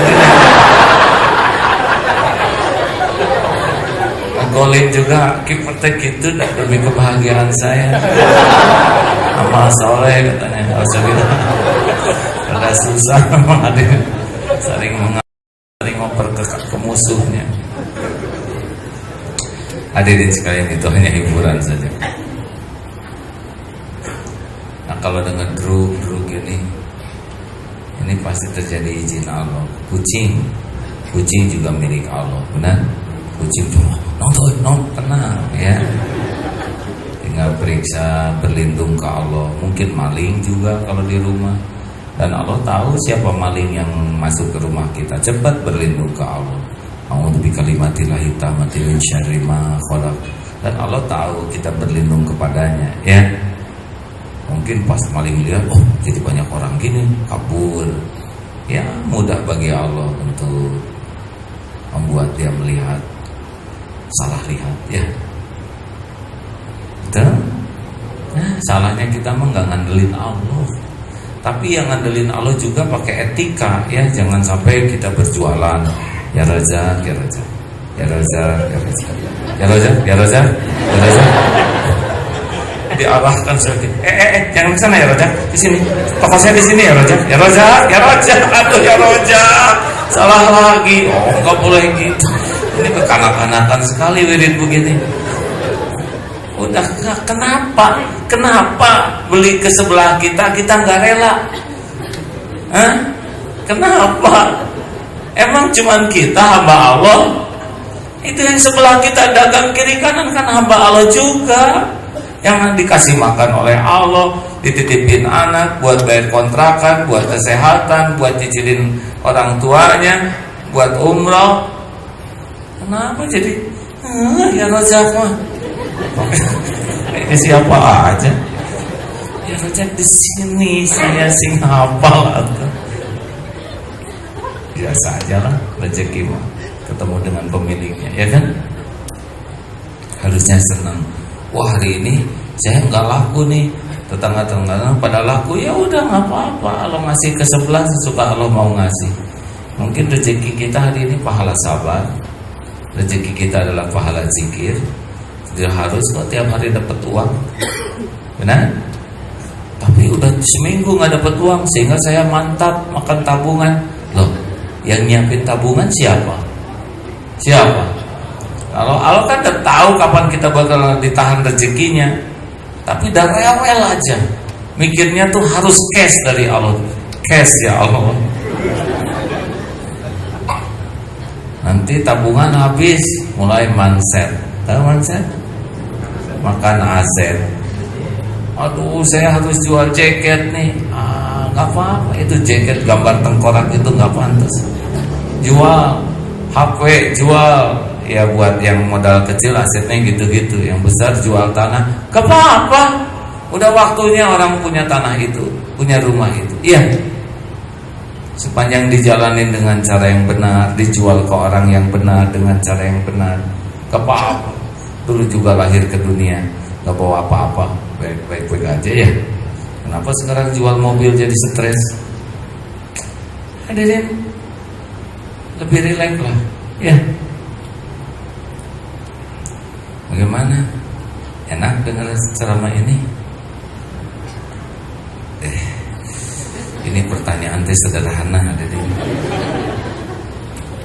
Golin juga kiper gitu demi kebahagiaan saya. Amal soleh katanya, nggak usah gitu. Agak susah memang ada saling ngoper ke musuhnya. Hadirin sekalian, itu hanya hiburan saja. Nah kalau dengan drug ini pasti terjadi izin Allah. Kucing juga milik Allah, benar? Kucing cuma nonton tenang ya, tinggal periksa, berlindung ke Allah. Mungkin maling juga kalau di rumah, dan Allah tahu siapa maling yang masuk ke rumah kita. Cepat berlindung ke Allah. A'udzu bikalimatillahi tammati min syarri ma khalaq. Dan Allah tahu kita berlindung kepadanya ya. Mungkin pas maling lihat, oh jadi banyak orang gini, kabur. Ya mudah bagi Allah untuk membuat dia melihat salah lihat ya. Betul? Nah, salahnya kita mah nggak ngandelin Allah. Tapi yang ngandelin Allah juga pakai etika ya. Jangan sampai kita berjualan. Ya Raja, ya Raja, ya Raja, ya Raja, ya Raja, ya Raja, ya Raja. Diarahkan sedikit. Jangan ke sana ya Raja. Di sini. Toko saya di sini ya Raja. Ya Raja, ya Raja. Aduh ya Raja. Salah lagi. Oh, nggak boleh gitu. Ini kekanak-kanakan sekali wirid begini. Udah kenapa beli ke sebelah kita nggak rela? Kenapa? Emang cuman kita hamba Allah? Itu yang sebelah kita dagang kiri kanan kan hamba Allah juga, yang dikasih makan oleh Allah, dititipin anak buat bayar kontrakan, buat kesehatan, buat cicilin orang tuanya, buat umroh. Kenapa jadi ya Razak mah? Ini siapa aja? Ya Razak di sini saya sing hafal atau biasa aja lah rezeki mah, ketemu dengan pemiliknya ya kan? Harusnya senang. Wah hari ini saya nggak laku nih, tetangga-tetangga pada laku, ya udah nggak apa-apa. Allah ngasih ke sebelah sesuka Allah mau ngasih. Mungkin rezeki kita hari ini pahala sabar. Rezeki kita adalah pahala zikir. Tidak harus kok tiap hari dapat uang, benar? Tapi udah seminggu nggak dapat uang, sehingga saya mantap makan tabungan. Loh, yang nyiapin tabungan siapa? Kalau Allah kan udah tahu kapan kita bakal ditahan rezekinya, tapi udah rewel aja. Mikirnya tuh harus cash dari Allah, cash ya Allah. Nanti tabungan habis, mulai manset. Tahu manset? Makan aset. Aduh, saya harus jual jaket nih. Nggak apa-apa, itu jaket gambar tengkorak itu nggak pantas. Jual HP, jual ya buat yang modal kecil asetnya gitu-gitu. Yang besar jual tanah. Nggak apa-apa. Udah waktunya orang punya tanah itu, punya rumah itu. Iya. Sepanjang dijalanin dengan cara yang benar, dijual ke orang yang benar dengan cara yang benar, gak apa-apa. Dulu juga lahir ke dunia gak bawa apa-apa, baik-baik aja ya. Kenapa sekarang jual mobil jadi stres? Hadirin, lebih rileks lah ya. Bagaimana? Enak dengar ceramah ini? Ini pertanyaan teh sederhana, hadirin.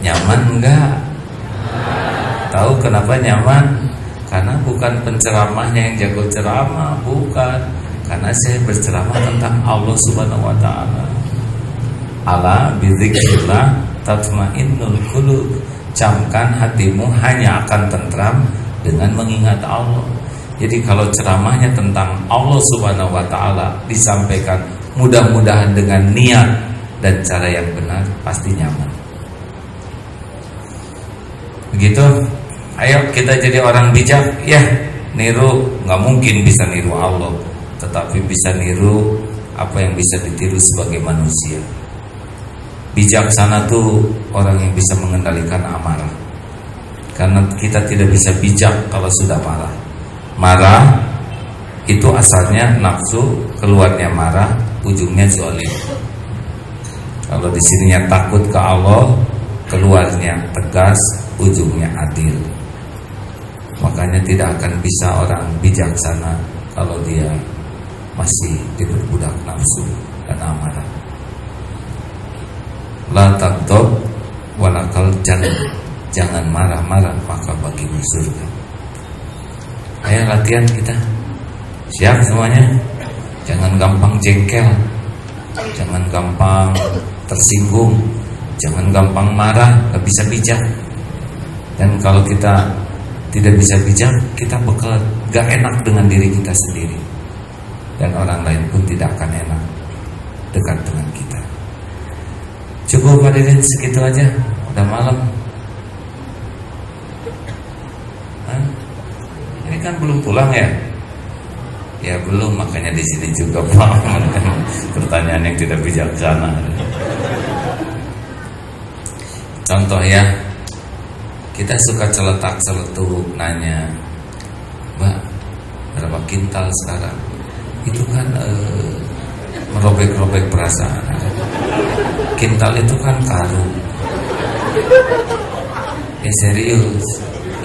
Nyaman enggak? Tahu kenapa nyaman? Karena bukan penceramahnya yang jago ceramah, bukan. Karena saya berceramah tentang Allah Subhanahu wa taala. Ala bidzikrillah tatmainnul qulub. Camkan hatimu hanya akan tentram dengan mengingat Allah. Jadi kalau ceramahnya tentang Allah Subhanahu wa taala disampaikan mudah-mudahan dengan niat dan cara yang benar, pasti nyaman. Begitu. Ayo kita jadi orang bijak. Ya, niru nggak mungkin bisa niru Allah, tetapi bisa niru apa yang bisa ditiru sebagai manusia. Bijaksana tuh orang yang bisa mengendalikan amarah. Karena kita tidak bisa bijak kalau sudah marah. Marah itu asalnya nafsu, keluarnya marah, ujungnya zalim. Kalau di sininya takut ke Allah, keluarnya tegas, ujungnya adil. Makanya tidak akan bisa orang bijaksana kalau dia masih diperbudak nafsu dan amarah. La taghdab walakal jannah. Jangan marah-marah, maka bagimu surga. Ayo latihan kita. Siap semuanya? Jangan gampang jengkel, jangan gampang tersinggung, jangan gampang marah, gak bisa bijak. Dan kalau kita tidak bisa bijak, kita bakal gak enak dengan diri kita sendiri. Dan orang lain pun tidak akan enak dekat dengan kita. Cukup hadirin segitu aja. Udah malam. Ini kan belum pulang ya? Ya belum, makanya di sini juga Pak. Pertanyaan yang tidak bijaksana. Contoh ya, kita suka celetak-celetuk nanya, Mbak, berapa kintal sekarang? Itu kan merobek-robek perasaan. Kintal itu kan karung. Ya serius,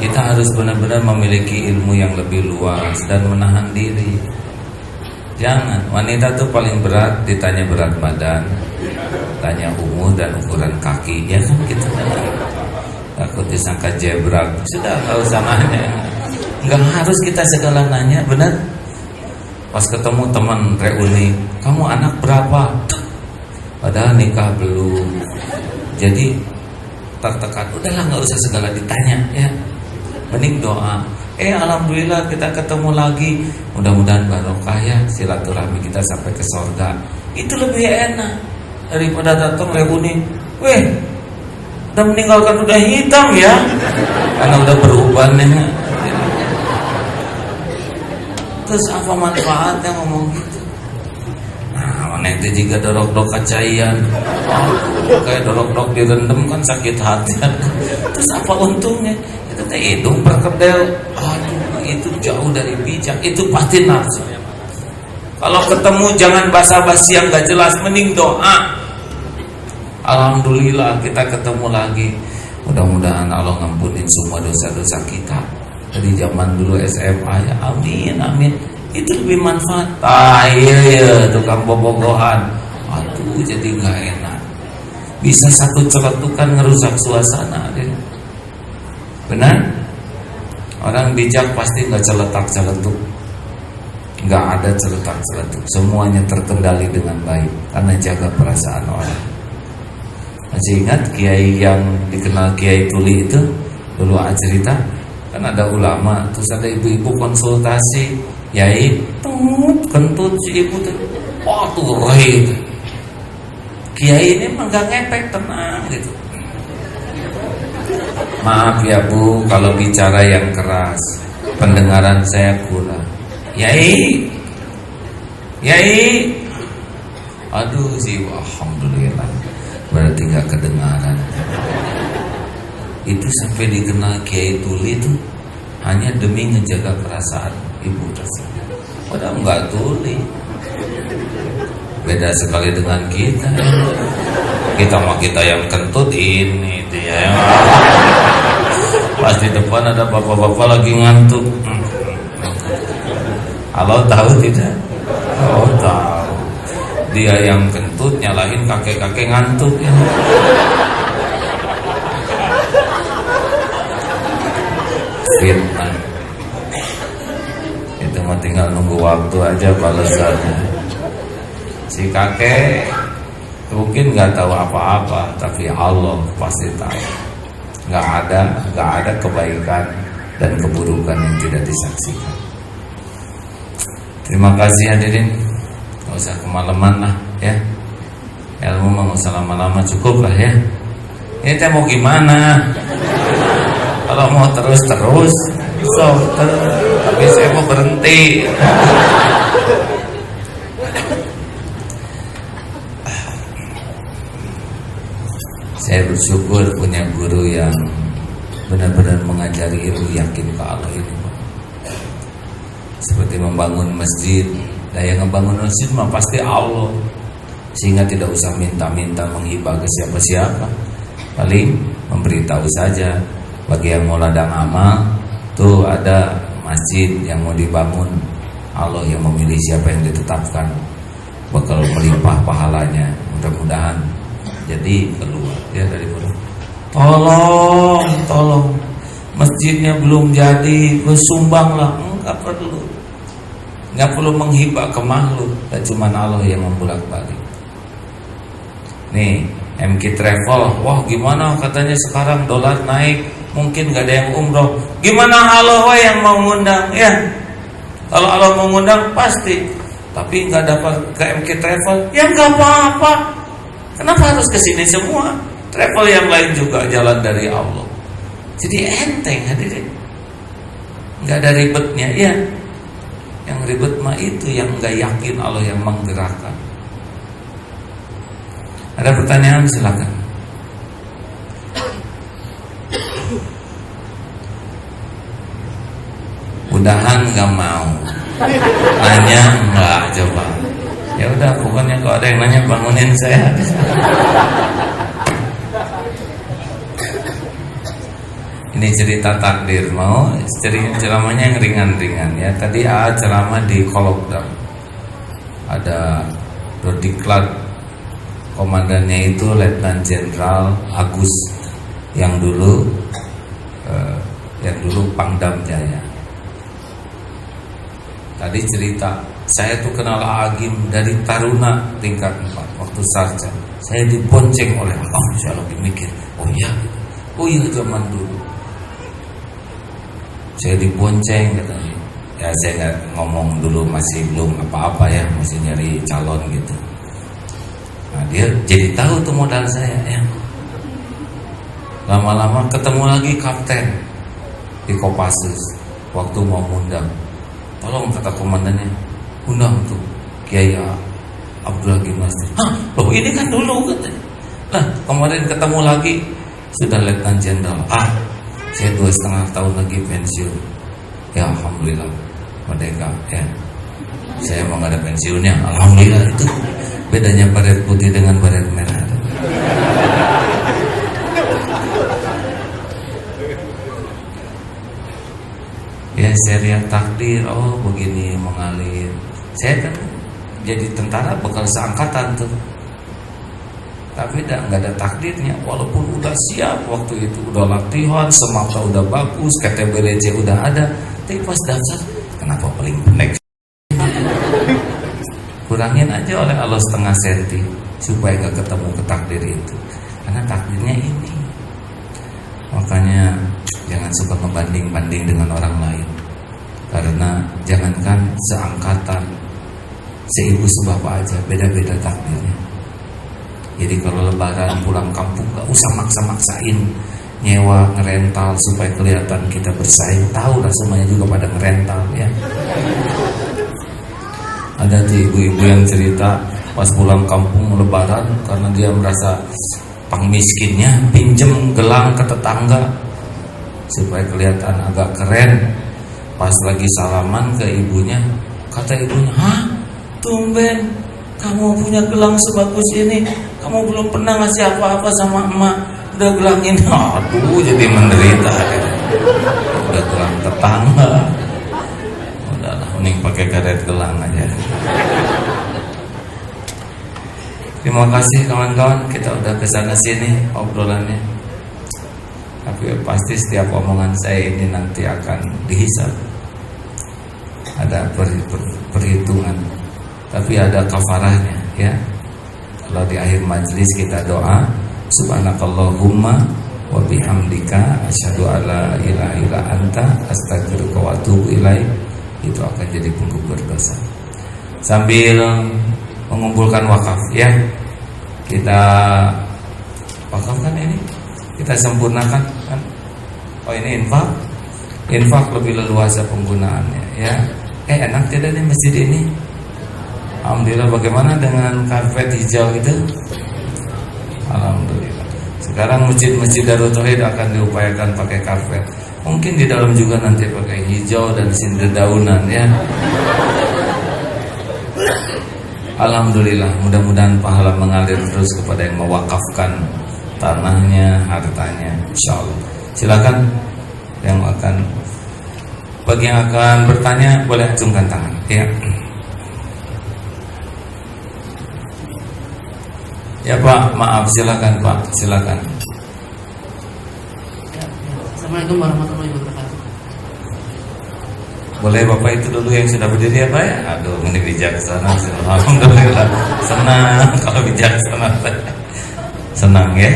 kita harus benar-benar memiliki ilmu yang lebih luas dan menahan diri. Jangan, wanita tuh paling berat ditanya berat badan, tanya umur dan ukuran kaki, ya kan gitu. Takut disangka jebrak, sudah gak usah nanya. Gak harus kita segala nanya, benar? Pas ketemu teman reuni, kamu anak berapa? Padahal nikah belum. Jadi tertekan, udahlah gak usah segala ditanya ya. Mending doa. Alhamdulillah kita ketemu lagi. Mudah-mudahan barokah ya, silaturahmi kita sampai ke surga. Itu lebih enak daripada datang reuni. Udah meninggalkan udah hitam ya, karena udah beruban ya. Terus apa manfaatnya ngomong gitu? Nah, mana itu juga dorok-dorok kacayan. Kayak dorok-dorok direndam kan sakit hati. Terus apa untungnya? Itu teh hidung perkedel. Aduh, itu jauh dari bijak. Itu pasti nafsu. Kalau ketemu jangan basa-basi yang gak jelas, mending doa. Alhamdulillah kita ketemu lagi. Mudah-mudahan Allah ngampunin semua dosa-dosa kita dari zaman dulu SMA ya. Amin, amin. Itu lebih manfaat. Iya, tukang bobogohan. Aduh, jadi gak enak. Bisa satu celetukan ngerusak suasana deh. Benar? Orang bijak pasti gak celetak-celetuk. Gak ada celetak-celetuk. Semuanya terkendali dengan baik karena jaga perasaan orang. Masih ingat kiai yang dikenal Kiai Tuli itu? Dulu cerita, kan ada ulama, terus ada ibu-ibu konsultasi, yai kentut si ibu tuh, wah tuh rei. Kiai ini mah gak ngepek, tenang gitu. Maaf ya Bu, kalau bicara yang keras, pendengaran saya kurang. Yai, aduh sih, alhamdulillah. Berarti gak kedengaran. Itu sampai dikenal Kiai Tuli itu hanya demi menjaga perasaan ibu tersebut. Padahal enggak tuli. Beda sekali dengan kita. Kita mah kita yang kentut ini dia yang pas di depan ada bapak-bapak lagi ngantuk. Halo, tahu tidak? Oh tahu. Dia yang kentut nyalahin kakek-kakek ngantuk ya. Fitnah. Itu mah tinggal nunggu waktu aja balasannya. Si kakek Mungkin nggak tahu apa-apa, tapi Allah pasti tahu. Nggak ada kebaikan dan keburukan yang tidak disaksikan. Terima kasih hadirin. Nggak usah kemalaman lah ya. Ilmu nggak usah lama-lama, cukup lah ya. Ini teh mau gimana? Kalau mau terus tapi saya mau berhenti. Saya bersyukur punya guru yang benar-benar mengajari ilmu yakin ke Allah ini. Seperti membangun masjid. Nah, yang membangun masjid mah pasti Allah. Sehingga tidak usah minta-minta menghibah ke siapa-siapa. Paling memberitahu saja. Bagi yang mau ladang amal, tuh ada masjid yang mau dibangun. Allah yang memilih siapa yang ditetapkan. Bakal melimpah pahalanya. Mudah-mudahan jadi keluar ya dari mulut. Tolong masjidnya belum jadi, sumbanglah. Enggak perlu menghibah ke makhluk, dan cuma Allah yang membolak-balik. Nih MK Travel, wah gimana katanya sekarang dolar naik, mungkin gak ada yang umroh. Gimana Allah yang mau ngundang ya? Kalau Allah mau ngundang pasti, tapi nggak dapat ke MK Travel, ya nggak apa-apa. Kenapa harus ke sini semua? Travel yang lain juga jalan dari Allah. Jadi enteng hadirin. Nggak ada ribetnya ya. Yang ribet mah itu yang nggak yakin Allah yang menggerakkan. Ada pertanyaan silakan. Mudahan nggak mau. Nanya nggak coba. Ya udah, pokoknya kalau ada yang nanya bangunin saya. Ini cerita takdir, mau ceramahnya yang ringan-ringan ya. Tadi ceramah di Kolokdam. Ada Dodiklat, komandannya itu Letnan Jenderal Agus yang dulu Pangdam Jaya. Tadi cerita, saya tuh kenal Agim dari Taruna tingkat 4 waktu sarja. Saya dibonceng oleh Allah. Saya lagi mikir, oh iya zaman dulu. Saya dibonceng katanya. Ya saya nggak ngomong dulu, masih belum apa-apa ya, masih nyari calon gitu. Nah dia jadi tahu tuh modal saya ya. Lama-lama ketemu lagi kapten di Kopassus waktu mau ngundang. Tolong kata komandannya, undang tuh Kiai Abdullah Gimnastik. Loh ini kan dulu katanya. Nah kemarin ketemu lagi sudah Letnan Jenderal. Saya 2,5 tahun lagi pensiun. Ya alhamdulillah merdeka ya. Saya emang gak ada pensiunnya. Alhamdulillah itu bedanya baret putih dengan baret merah. Ya saya lihat takdir, oh begini mengalir. Saya kan jadi tentara bekal seangkatan tuh. Tapi nggak ada takdirnya. Walaupun udah siap waktu itu, udah latihan, semata udah bagus, KTBLC udah ada. Tapi pas daftar, kenapa paling pendek? Kurangin aja oleh Allah 0,5 senti supaya nggak ketemu ke takdir itu. Karena takdirnya ini. Makanya jangan suka membanding-banding dengan orang lain. Karena jangankan seangkatan, seibu sebapak aja beda-beda takdirnya. Jadi kalau lebaran pulang kampung gak usah maksa-maksain nyewa, ngerental supaya kelihatan kita bersaing. Tahu lah semuanya juga pada ngerental ya. Ada tuh ibu-ibu yang cerita pas pulang kampung lebaran karena dia merasa pang miskinnya pinjem gelang ke tetangga supaya kelihatan agak keren. Pas lagi salaman ke ibunya, kata ibunya, "Hah? Tumben kamu punya gelang sebagus ini, kamu belum pernah ngasih apa-apa sama emak, udah gelang ini." Aduh, jadi menderita. Udah gelang tetangga. Udahlah, mending pakai karet gelang aja. Terima kasih kawan-kawan, kita udah kesana sini obrolannya. Tapi pasti setiap omongan saya ini nanti akan dihisab. Ada perhitungan, tapi ada kafarahnya ya. Kalau di akhir majelis kita doa, subhanakallahumma wa bihamdika asyhadu alla ilaha illa anta astaghfiruka wa atubu ilaik. Itu akan jadi penggugur dosa. Sambil mengumpulkan wakaf ya. Kita wakafkan ini. Kita sempurnakan kan. Oh ini infak. Infak lebih leluasa penggunaannya ya. Enak tidak nih masjid ini? Alhamdulillah. Bagaimana dengan karpet hijau itu? Alhamdulillah. Sekarang masjid-masjid Darut Tauhid akan diupayakan pakai karpet. Mungkin di dalam juga nanti pakai hijau dan sinderdaunan ya. Alhamdulillah. Mudah-mudahan pahala mengalir terus kepada yang mewakafkan tanahnya, hartanya, insyaallah. Silakan bagi yang akan bertanya boleh acungkan tangan ya. Ya Pak, maaf, silakan Pak, silakan. Assalamualaikum warahmatullahi wabarakatuh. Boleh Bapak itu dulu yang sudah berdiri ya Pak ya? Aduh, ini bijaksana. Alhamdulillah, senang kalau bijaksana. Senang ya.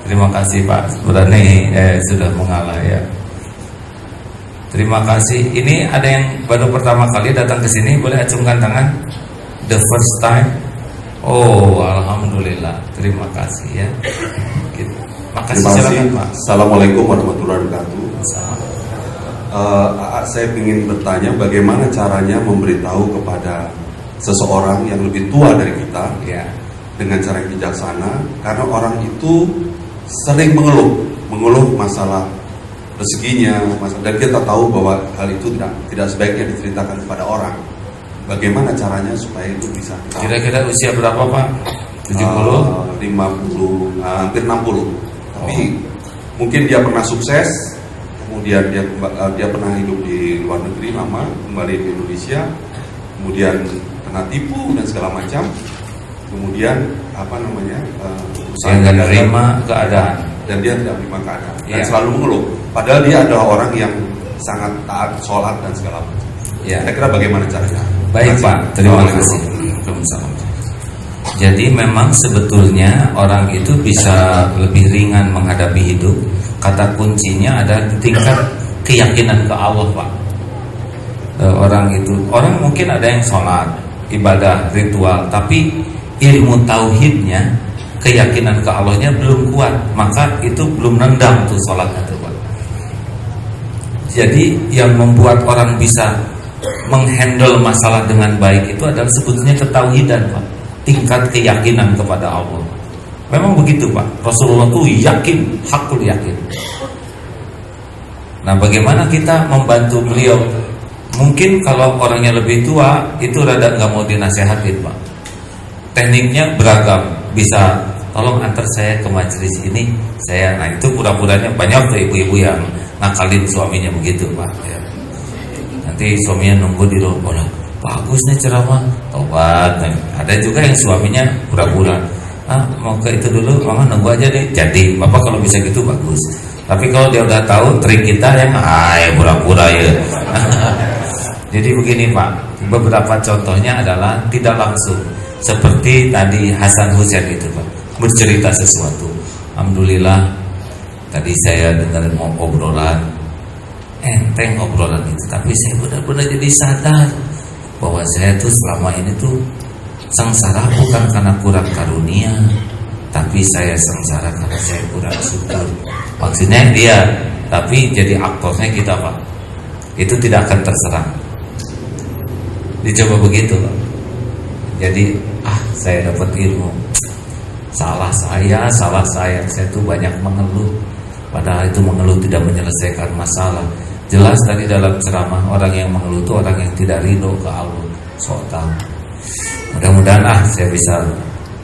Terima kasih Pak, berani sudah mengalah ya. Terima kasih. Ini ada yang baru pertama kali datang ke sini, boleh acungkan tangan. The first time. Oh, alhamdulillah. Terima kasih ya. Makasih. Silakan Pak. Assalamualaikum warahmatullahi wabarakatuh. Saya ingin bertanya bagaimana caranya memberitahu kepada seseorang yang lebih tua dari kita ya, dengan cara yang bijaksana, karena orang itu sering mengeluh masalah rezekinya, dan kita tahu bahwa hal itu tidak sebaiknya diceritakan kepada orang. Bagaimana caranya supaya itu bisa kita... Kira-kira usia berapa Pak? 70? 50, hampir 60. Tapi mungkin dia pernah sukses, kemudian dia pernah hidup di luar negeri lama, kembali ke Indonesia, kemudian kena tipu dan segala macam, kemudian saya nggak nerima keadaan, dan dia tidak menerima keadaan dan ya, selalu mengeluh. Padahal dia adalah orang yang sangat taat sholat dan segala macam. Ya. Kira-kira bagaimana caranya? Baik Pak, terima kasih. Jadi memang sebetulnya orang itu bisa lebih ringan menghadapi hidup. Kata kuncinya ada tingkat keyakinan ke Allah Pak. Orang mungkin ada yang sholat, ibadah, ritual, tapi ilmu tauhidnya, keyakinan ke Allahnya belum kuat, maka itu belum nendang tuh sholatnya tuh Pak. Jadi yang membuat orang bisa menghandle masalah dengan baik itu adalah sebetulnya ketauhidan Pak, tingkat keyakinan kepada Allah. Memang begitu Pak, Rasulullah tuh yakin, hakul yakin. Nah bagaimana kita membantu beliau? Mungkin kalau orangnya lebih tua itu rada nggak mau dinasehatin Pak. Tekniknya beragam, bisa tolong antar saya ke majelis ini, nah itu pura-puranya banyak tuh ibu-ibu yang nakalin suaminya begitu Pak ya. Nanti suaminya nunggu di luar, bagus nih ceramah, tobat. Ada juga yang suaminya pura-pura, mau ke itu dulu, mama nunggu aja deh. Jadi bapak kalau bisa gitu bagus. Tapi kalau dia udah tahu trik kita yang pura-pura ya. Jadi begini Pak, beberapa contohnya adalah tidak langsung. Seperti tadi Hasan Husain itu Pak, bercerita sesuatu. Alhamdulillah, tadi saya dengerin obrolan, enteng obrolan itu, tapi saya benar-benar jadi sadar bahwa saya tuh selama ini tuh sengsara bukan karena kurang karunia, tapi saya sengsara karena saya kurang syukur. Maksudnya dia, tapi jadi aktornya kita Pak, itu tidak akan terserang. Dicoba begitu Pak. Jadi saya dapat ilmu, salah saya tuh banyak mengeluh, padahal itu mengeluh tidak menyelesaikan masalah. Jelas tadi dalam ceramah, orang yang mengeluh itu orang yang tidak ridho ke Allah. Soal mudah-mudahan saya bisa.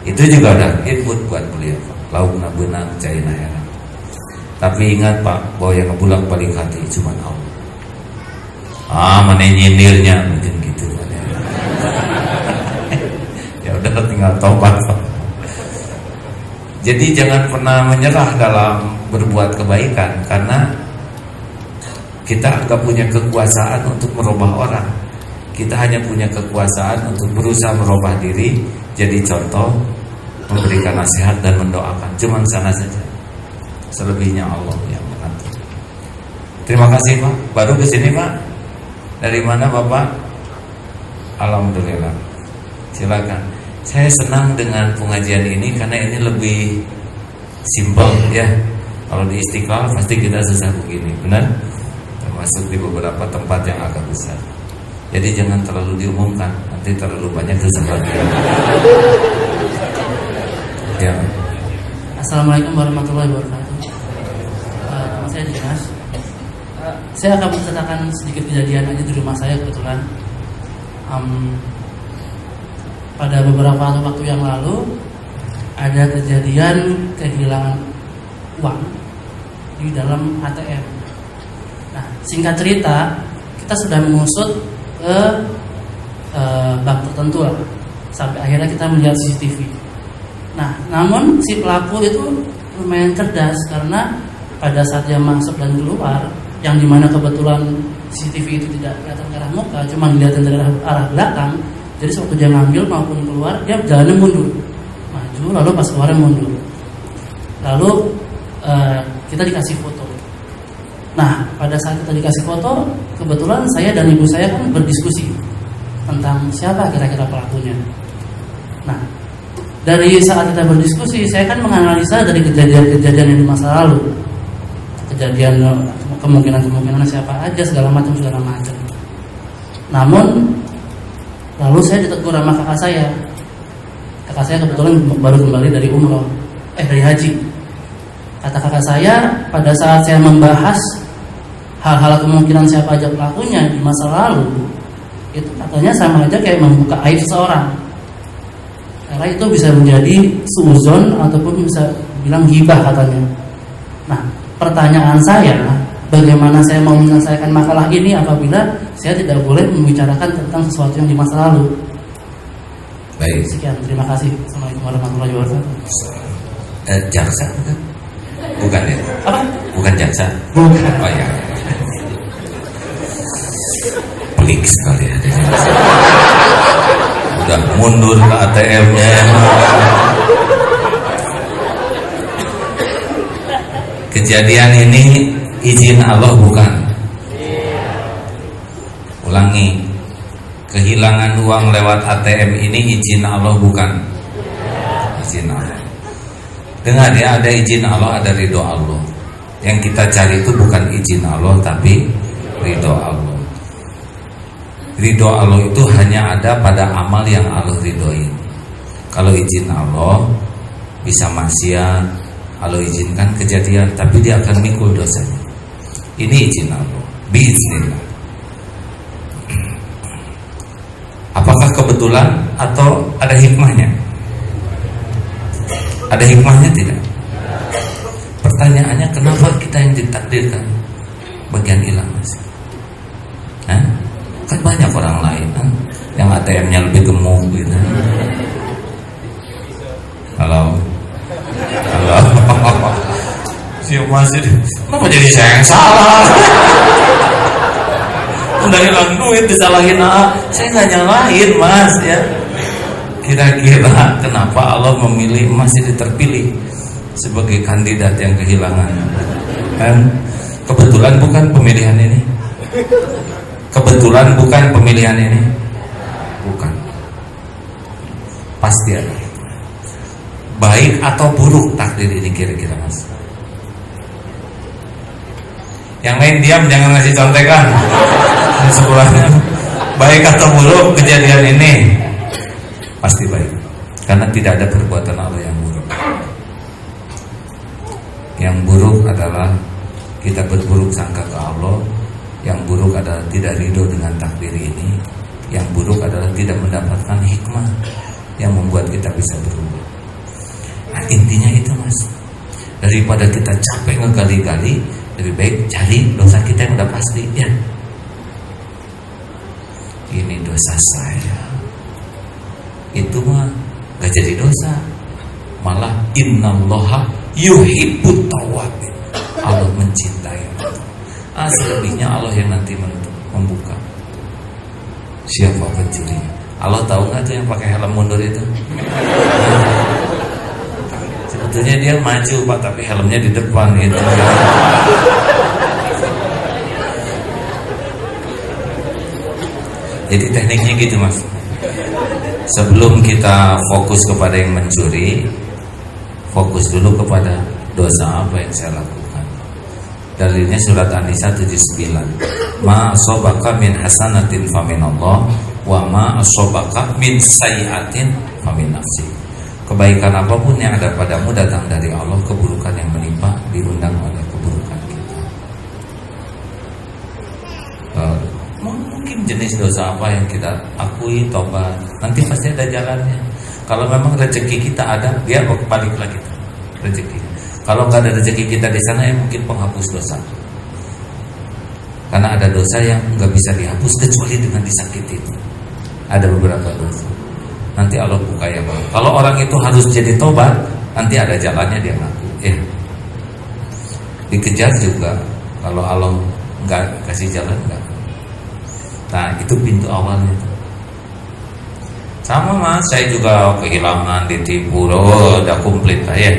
Itu juga ada input buat beliau Pak. Laukna benang caina heran. Tapi ingat Pak, bahwa yang ngebulak balik hati cuma Allah. Mana nyindirnya mungkin gitu. Ya udah tinggal tobat Pak. Jadi jangan pernah menyerah dalam berbuat kebaikan, karena kita agak punya kekuasaan untuk merubah orang. Kita hanya punya kekuasaan untuk berusaha merubah diri, jadi contoh, memberikan nasihat dan mendoakan. Cuman sana saja. Selebihnya Allah yang mengatur. Terima kasih Pak. Baru kesini Pak. Dari mana Bapak? Alhamdulillah. Silakan. Saya senang dengan pengajian ini karena ini lebih simpel ya. Kalau di Istiqlal pasti kita susah begini, benar? Termasuk di beberapa tempat yang agak besar. Jadi jangan terlalu diumumkan, nanti terlalu banyak kesalahan. Ya. Assalamualaikum warahmatullahi wabarakatuh. Nama saya Dinas. Saya akan menceritakan sedikit kejadian aja di rumah saya kebetulan. Pada beberapa waktu yang lalu ada kejadian kehilangan uang di dalam ATM. Nah, singkat cerita, kita sudah mengusut ke bank tertentu lah, sampai akhirnya kita melihat CCTV. Nah, namun si pelaku itu lumayan cerdas karena pada saat dia masuk dan keluar, yang dimana kebetulan CCTV itu tidak kelihatan ke arah muka, cuma dilihatin dari arah belakang. Jadi waktu dia ngambil maupun keluar, dia jalannya mundur, maju, lalu pas keluar mundur. Lalu kita dikasih foto. Nah, pada saat kita dikasih foto, kebetulan saya dan ibu saya kan berdiskusi tentang siapa kira-kira pelakunya. Nah, dari saat kita berdiskusi, saya kan menganalisa dari kejadian-kejadian yang di masa lalu, kejadian kemungkinan siapa aja, segala macam. Namun lalu saya ditegur sama kakak saya. Kakak saya kebetulan baru kembali dari dari haji. Kata kakak saya, pada saat saya membahas hal-hal kemungkinan siapa aja pelakunya di masa lalu, itu katanya sama aja kayak membuka aib seseorang. Karena itu bisa menjadi suuzon ataupun bisa bilang ghibah katanya. Nah, pertanyaan saya, bagaimana saya mau menyelesaikan makalah ini apabila saya tidak boleh membicarakan tentang sesuatu yang di masa lalu? Baik. Sekian, terima kasih. Assalamualaikum warahmatullahi wabarakatuh. Jaksa bukan ya? Apa? Bukan jaksa. Bukan. Oh ya. Pelik sekali ya. Udah mundur ke ATM-nya. Kejadian ini izin Allah bukan? Ulangi. Kehilangan uang lewat ATM ini izin Allah bukan? Izin Allah. Dengar ya, ada izin Allah, ada ridho Allah. Yang kita cari itu bukan izin Allah, tapi ridho Allah. Ridho Allah itu hanya ada pada amal yang Allah ridhoi. Kalau izin Allah bisa maksiat, Allah izinkan kejadian, tapi dia akan mikul dosanya. Ini izin Allah, biiznillah. Apakah kebetulan atau ada hikmahnya? Ada hikmahnya tidak? Pertanyaannya, kenapa kita yang ditakdirkan bagian hilang mas? Kan banyak orang lain yang ATM-nya lebih gemuk gitu. Halo. Si mas itu, kenapa jadi saya yang salah? Udah hilang duit disalahin saya nggak nyalahin mas ya. Kira-kira kenapa Allah memilih emas ini terpilih sebagai kandidat yang kehilangan? Kebetulan bukan pemilihan ini? Kebetulan bukan pemilihan ini? Bukan. Pasti ada. Baik atau buruk takdir ini kira-kira mas? Yang lain diam, jangan ngasih contekan. Ini sebelahnya. Baik atau buruk kejadian ini? Pasti baik, karena tidak ada perbuatan Allah yang buruk. Yang buruk adalah kita berburuk sangka ke Allah. Yang buruk adalah tidak ridho dengan takdir ini. Yang buruk adalah tidak mendapatkan hikmah yang membuat kita bisa berubah. Nah, intinya itu mas. Daripada kita capek ngegali-gali, lebih baik cari dosa kita yang udah pasti ya. Ini dosa saya, itu mah gak jadi dosa, malah innallaha yuhibbut tawwabin. Allah mencintai. Selebihnya Allah yang nanti membuka. Siapa pencuri? Allah tahu nggak tuh yang pakai helm mundur itu? Sebetulnya dia maju Pak, tapi helmnya di depan gitu. Jadi tekniknya gitu Mas. Sebelum kita fokus kepada yang mencuri, fokus dulu kepada dosa apa yang saya lakukan. Dalilnya surat An-Nisa 79. Ma asobaka min hasanatin faminallah, wa ma asobaka min sayyiatin famin nafsi. Kebaikan apapun yang ada padamu datang dari Allah, keburukan yang menimpa diundang oleh keburukan kita. Mungkin jenis dosa apa yang kita akui, tobat, nanti pasti ada jalannya. Kalau memang rezeki kita ada, dia balik lagi rezeki. Kalau nggak ada rezeki kita di sana, ya mungkin penghapus dosa. Karena ada dosa yang nggak bisa dihapus kecuali dengan disakiti. Ada beberapa dosa. Nanti Allah buka ya Bang. Kalau orang itu harus jadi tobat, nanti ada jalannya dia ngaku. Dikejar juga. Kalau Allah nggak kasih jalan nggak. Nah itu pintu awalnya. Sama Mas, saya juga kehilangan, ditipu, udah komplit lah ya.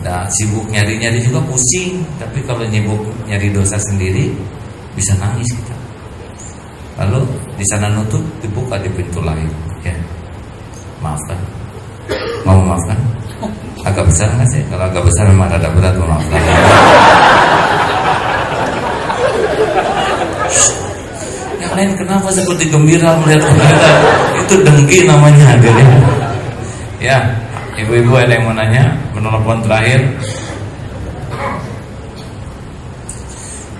Nah, sibuk nyari-nyari juga pusing. Tapi kalau nyibuk nyari dosa sendiri, bisa nangis kita. Lalu di sana nutup, dibuka di pintu lain. Ya, maafkan. Mau maafkan? Agak besar nggak sih? Kalau agak besar memang ada berat memaafkan. Yang lain kenapa seperti gembira melihat kita? Itu dengki namanya. Ya. Ibu-ibu ada yang mau nanya? Menelpon terakhir.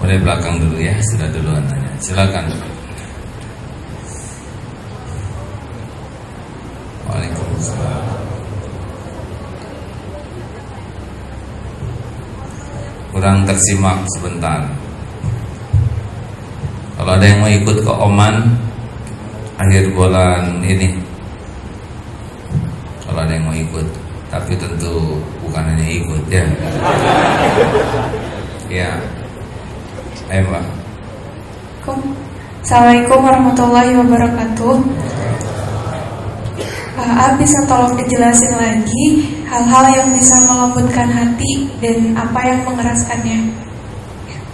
Boleh belakang dulu ya, sudah duluan nanya. Silakan. Waalaikumsalam. Kurang tersimak sebentar. Kalau ada yang mau ikut ke Oman akhir bulan ini, kalau ada yang mau ikut, tapi tentu bukan hanya ikut ya. Ya, ayo Mbak. Assalamualaikum warahmatullahi wabarakatuh. Pak, bisa tolong dijelasin lagi hal-hal yang bisa melembutkan hati dan apa yang mengeraskannya?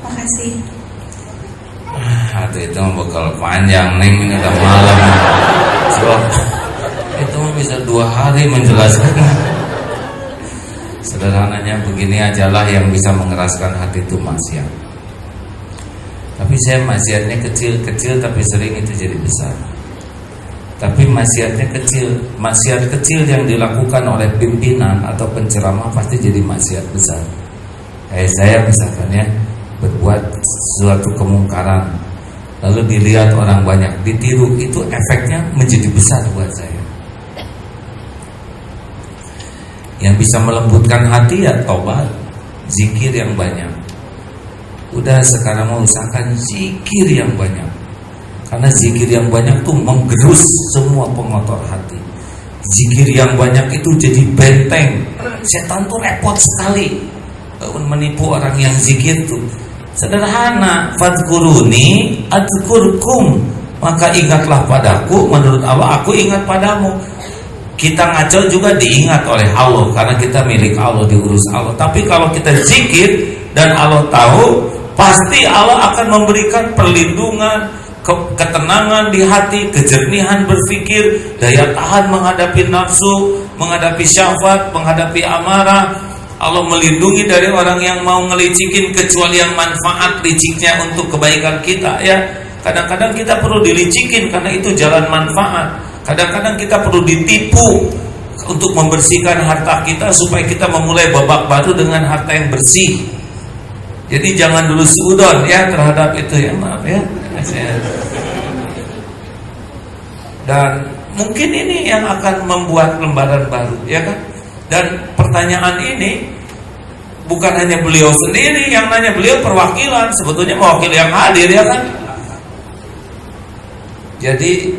Makasih. Aduh itu bakal panjang nih, ini udah malam. Sebab itu bisa 2 hari menjelaskan. Sederhananya begini ajalah, yang bisa mengeraskan hati itu maksiat. Tapi saya maksiatnya kecil-kecil, tapi sering itu jadi besar. Tapi maksiatnya kecil, maksiat kecil yang dilakukan oleh pimpinan atau penceramah pasti jadi maksiat besar. Kayak saya misalkan ya, berbuat suatu kemungkaran, lalu dilihat orang banyak, ditiru, itu efeknya menjadi besar buat saya. Yang bisa melembutkan hati ya tobat, zikir yang banyak. Udah sekarang mau usahakan zikir yang banyak. Karena zikir yang banyak tuh menggerus semua pengotor hati. Zikir yang banyak itu jadi benteng. Setan tuh repot sekali menipu orang yang zikir tuh. Sederhana, fadkuruni adkurkum, maka ingatlah padaku, menurut Allah aku ingat padamu. Kita ngaco juga diingat oleh Allah, karena kita milik Allah, diurus Allah. Tapi kalau kita zikir dan Allah tahu, pasti Allah akan memberikan perlindungan, ketenangan di hati, kejernihan berpikir, daya tahan menghadapi nafsu, menghadapi syahwat, menghadapi amarah. Allah melindungi dari orang yang mau ngelicikin, kecuali yang manfaat liciknya untuk kebaikan kita ya. Kadang-kadang kita perlu dilicikin karena itu jalan manfaat. Kadang-kadang kita perlu ditipu untuk membersihkan harta kita supaya kita memulai babak baru dengan harta yang bersih. Jadi jangan dulu seudon ya terhadap itu ya, maaf ya. Dan mungkin ini yang akan membuat lembaran baru ya kan. Dan pertanyaan ini bukan hanya beliau sendiri yang nanya, beliau perwakilan, sebetulnya mewakili yang hadir ya kan. Jadi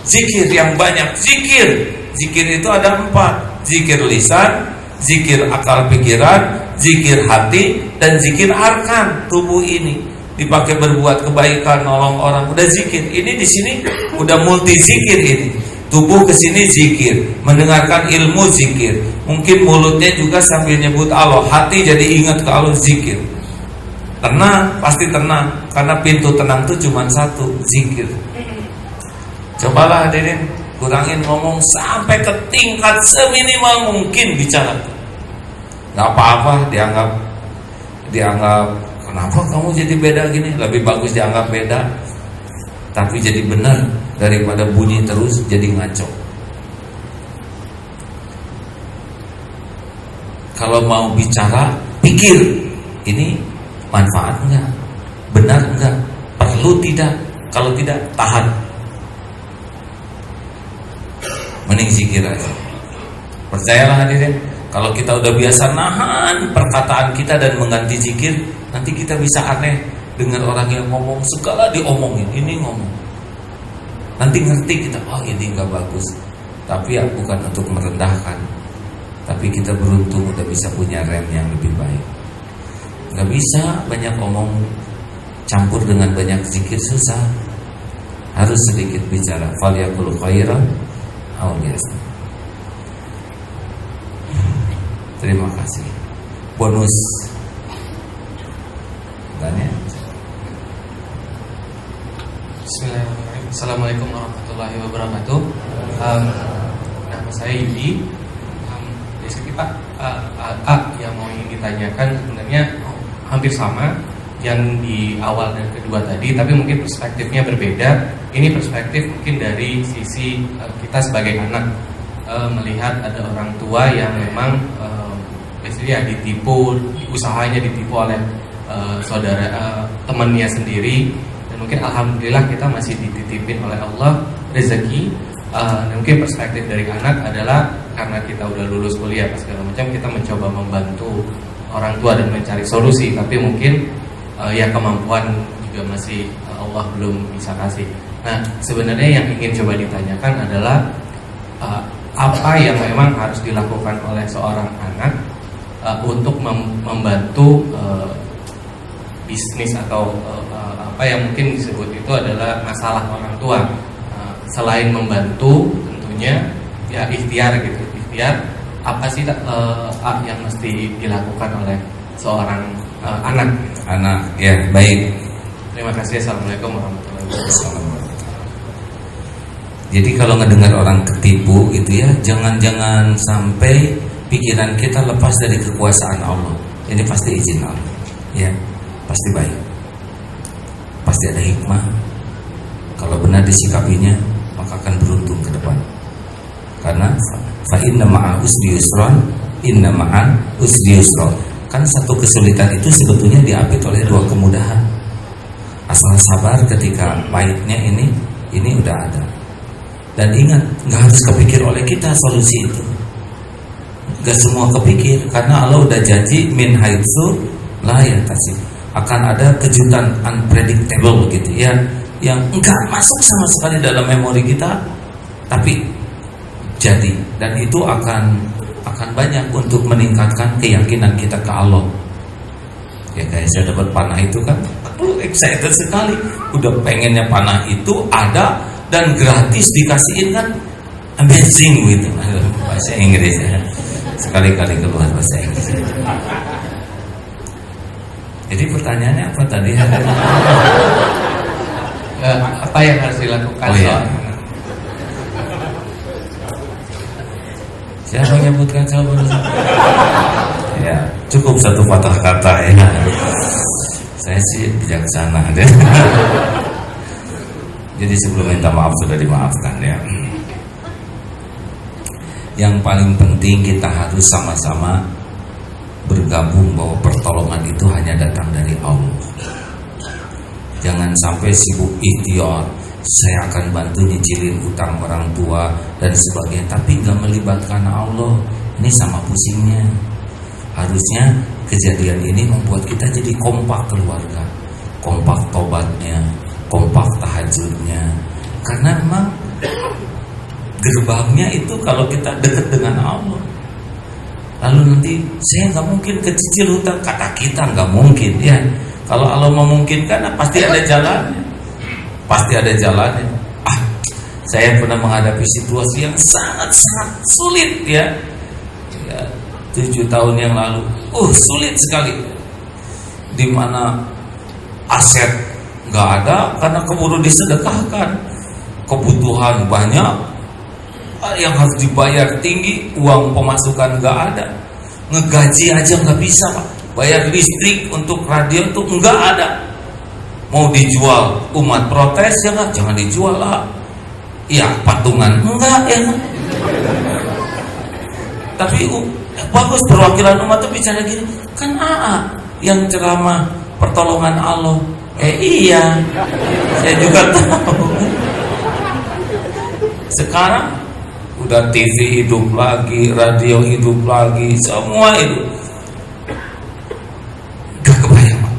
zikir yang banyak, zikir itu ada 4, zikir lisan, zikir akal pikiran, zikir hati, dan zikir arkan tubuh ini. dipakai berbuat kebaikan, nolong orang, udah zikir. Ini di sini udah multi zikir ini. Tubuh ke sini zikir, mendengarkan ilmu zikir. Mungkin mulutnya juga sambil nyebut Allah, hati jadi ingat ke Allah, zikir. Tenang, pasti tenang, karena pintu tenang itu cuma satu, zikir. Cobalah hadirin, kurangin ngomong sampai ke tingkat seminimal mungkin bicara. Gak apa-apa dianggap kenapa kamu jadi beda gini? Lebih bagus dianggap beda, tapi jadi benar daripada bunyi terus jadi ngaco. Kalau mau bicara, pikir ini manfaat enggak, benar enggak, perlu tidak. Kalau tidak, tahan. Mending zikir aja. Percayalah hadirin, kalau kita udah biasa nahan perkataan kita dan mengganti zikir, nanti kita bisa aneh dengan orang yang ngomong segala diomongin, ini ngomong. Nanti ngerti kita, oh ini gak bagus. Tapi ya bukan untuk merendahkan, tapi kita beruntung udah bisa punya rem yang lebih baik. Gak bisa banyak omong campur dengan banyak zikir, susah. Harus sedikit bicara. Falyaqul khairan aw liyasmut. Terima kasih. Bonus tanya. Bismillahirrahmanirrahim. Assalamualaikum warahmatullahi wabarakatuh. Nama saya Yudi. Dari segi Pak yang mau ingin ditanyakan sebenarnya hampir sama yang di awal dan kedua tadi, tapi mungkin perspektifnya berbeda. Ini perspektif mungkin dari sisi kita sebagai anak, melihat ada orang tua yang memang biasanya ditipu, usahanya ditipu oleh temannya sendiri. Mungkin alhamdulillah kita masih dititipin oleh Allah rezeki. Mungkin perspektif dari anak adalah karena kita udah lulus kuliah segala macam, kita mencoba membantu orang tua dan mencari solusi, tapi mungkin ya kemampuan juga masih Allah belum bisa kasih. Nah, sebenarnya yang ingin coba ditanyakan adalah apa yang memang harus dilakukan oleh seorang anak untuk membantu bisnis atau apa yang mungkin disebut itu adalah masalah orang tua. Selain membantu tentunya ya ikhtiar gitu. Ikhtiar apa sih yang mesti dilakukan oleh seorang anak? Anak, ya baik. Terima kasih. Assalamualaikum warahmatullahi wabarakatuh. Jadi kalau ngedengar orang ketipu gitu ya, jangan sampai pikiran kita lepas dari kekuasaan Allah. Ini pasti izin Allah. Ya, pasti baik. Pasti ada hikmah. Kalau benar disikapinya, maka akan beruntung ke depan. Karena fa inna ma'al usri yusran, inna ma'al usri yusran. Kan satu kesulitan itu sebetulnya diapit oleh dua kemudahan. Asal sabar ketika pahitnya ini udah ada. Dan ingat, nggak harus kepikir oleh kita solusi itu. Nggak semua kepikir, karena Allah udah janji min haitsu la yahtasib. Akan ada kejutan unpredictable gitu ya, yang enggak masuk sama sekali dalam memori kita, tapi jadi, dan itu akan banyak untuk meningkatkan keyakinan kita ke Allah. Ya kayak saya dapat panah itu kan, aku excited sekali, udah pengennya panah itu ada dan gratis dikasihin kan, amazing gitu. Bahasa Inggris ya, sekali-kali keluar bahasa Inggris. Jadi pertanyaannya apa tadi? Apa yang harus dilakukan? Oh ya. Siapa yang menyebutkan jawaban? Ya, cukup satu patah kata ya. Saya sih bijaksana deh. Jadi sebelum minta maaf sudah dimaafkan ya. Yang paling penting kita harus sama-sama bergabung bahwa pertolongan itu hanya datang dari Allah. Jangan sampai sibuk ikhtiar, saya akan bantu nyicilin utang orang tua dan sebagainya, tapi gak melibatkan Allah. Ini sama pusingnya. Harusnya kejadian ini membuat kita jadi kompak keluarga, kompak tobatnya, kompak tahajudnya. Karena memang gerbangnya itu kalau kita dekat dengan Allah. Lalu nanti saya nggak mungkin kecicil hutang, kata kita nggak mungkin ya. Kalau Allah memungkinkan, pasti ada jalannya. Pasti ada jalannya. Saya pernah menghadapi situasi yang sangat-sangat sulit ya 7 tahun yang lalu. Sulit sekali. Di mana aset nggak ada karena keburu disedekahkan. Kebutuhan banyak yang harus dibayar tinggi, uang pemasukan nggak ada. Ngegaji aja nggak bisa, Pak. Bayar listrik untuk radio itu nggak ada. Mau dijual, umat protes ya nggak, jangan dijual lah. Ya patungan enggak ya. Tapi bagus perwakilan umat itu bicara gini, kan AA yang ceramah pertolongan Allah. Iya, saya juga tahu. Sekarang udah TV hidup lagi, radio hidup lagi, semua itu.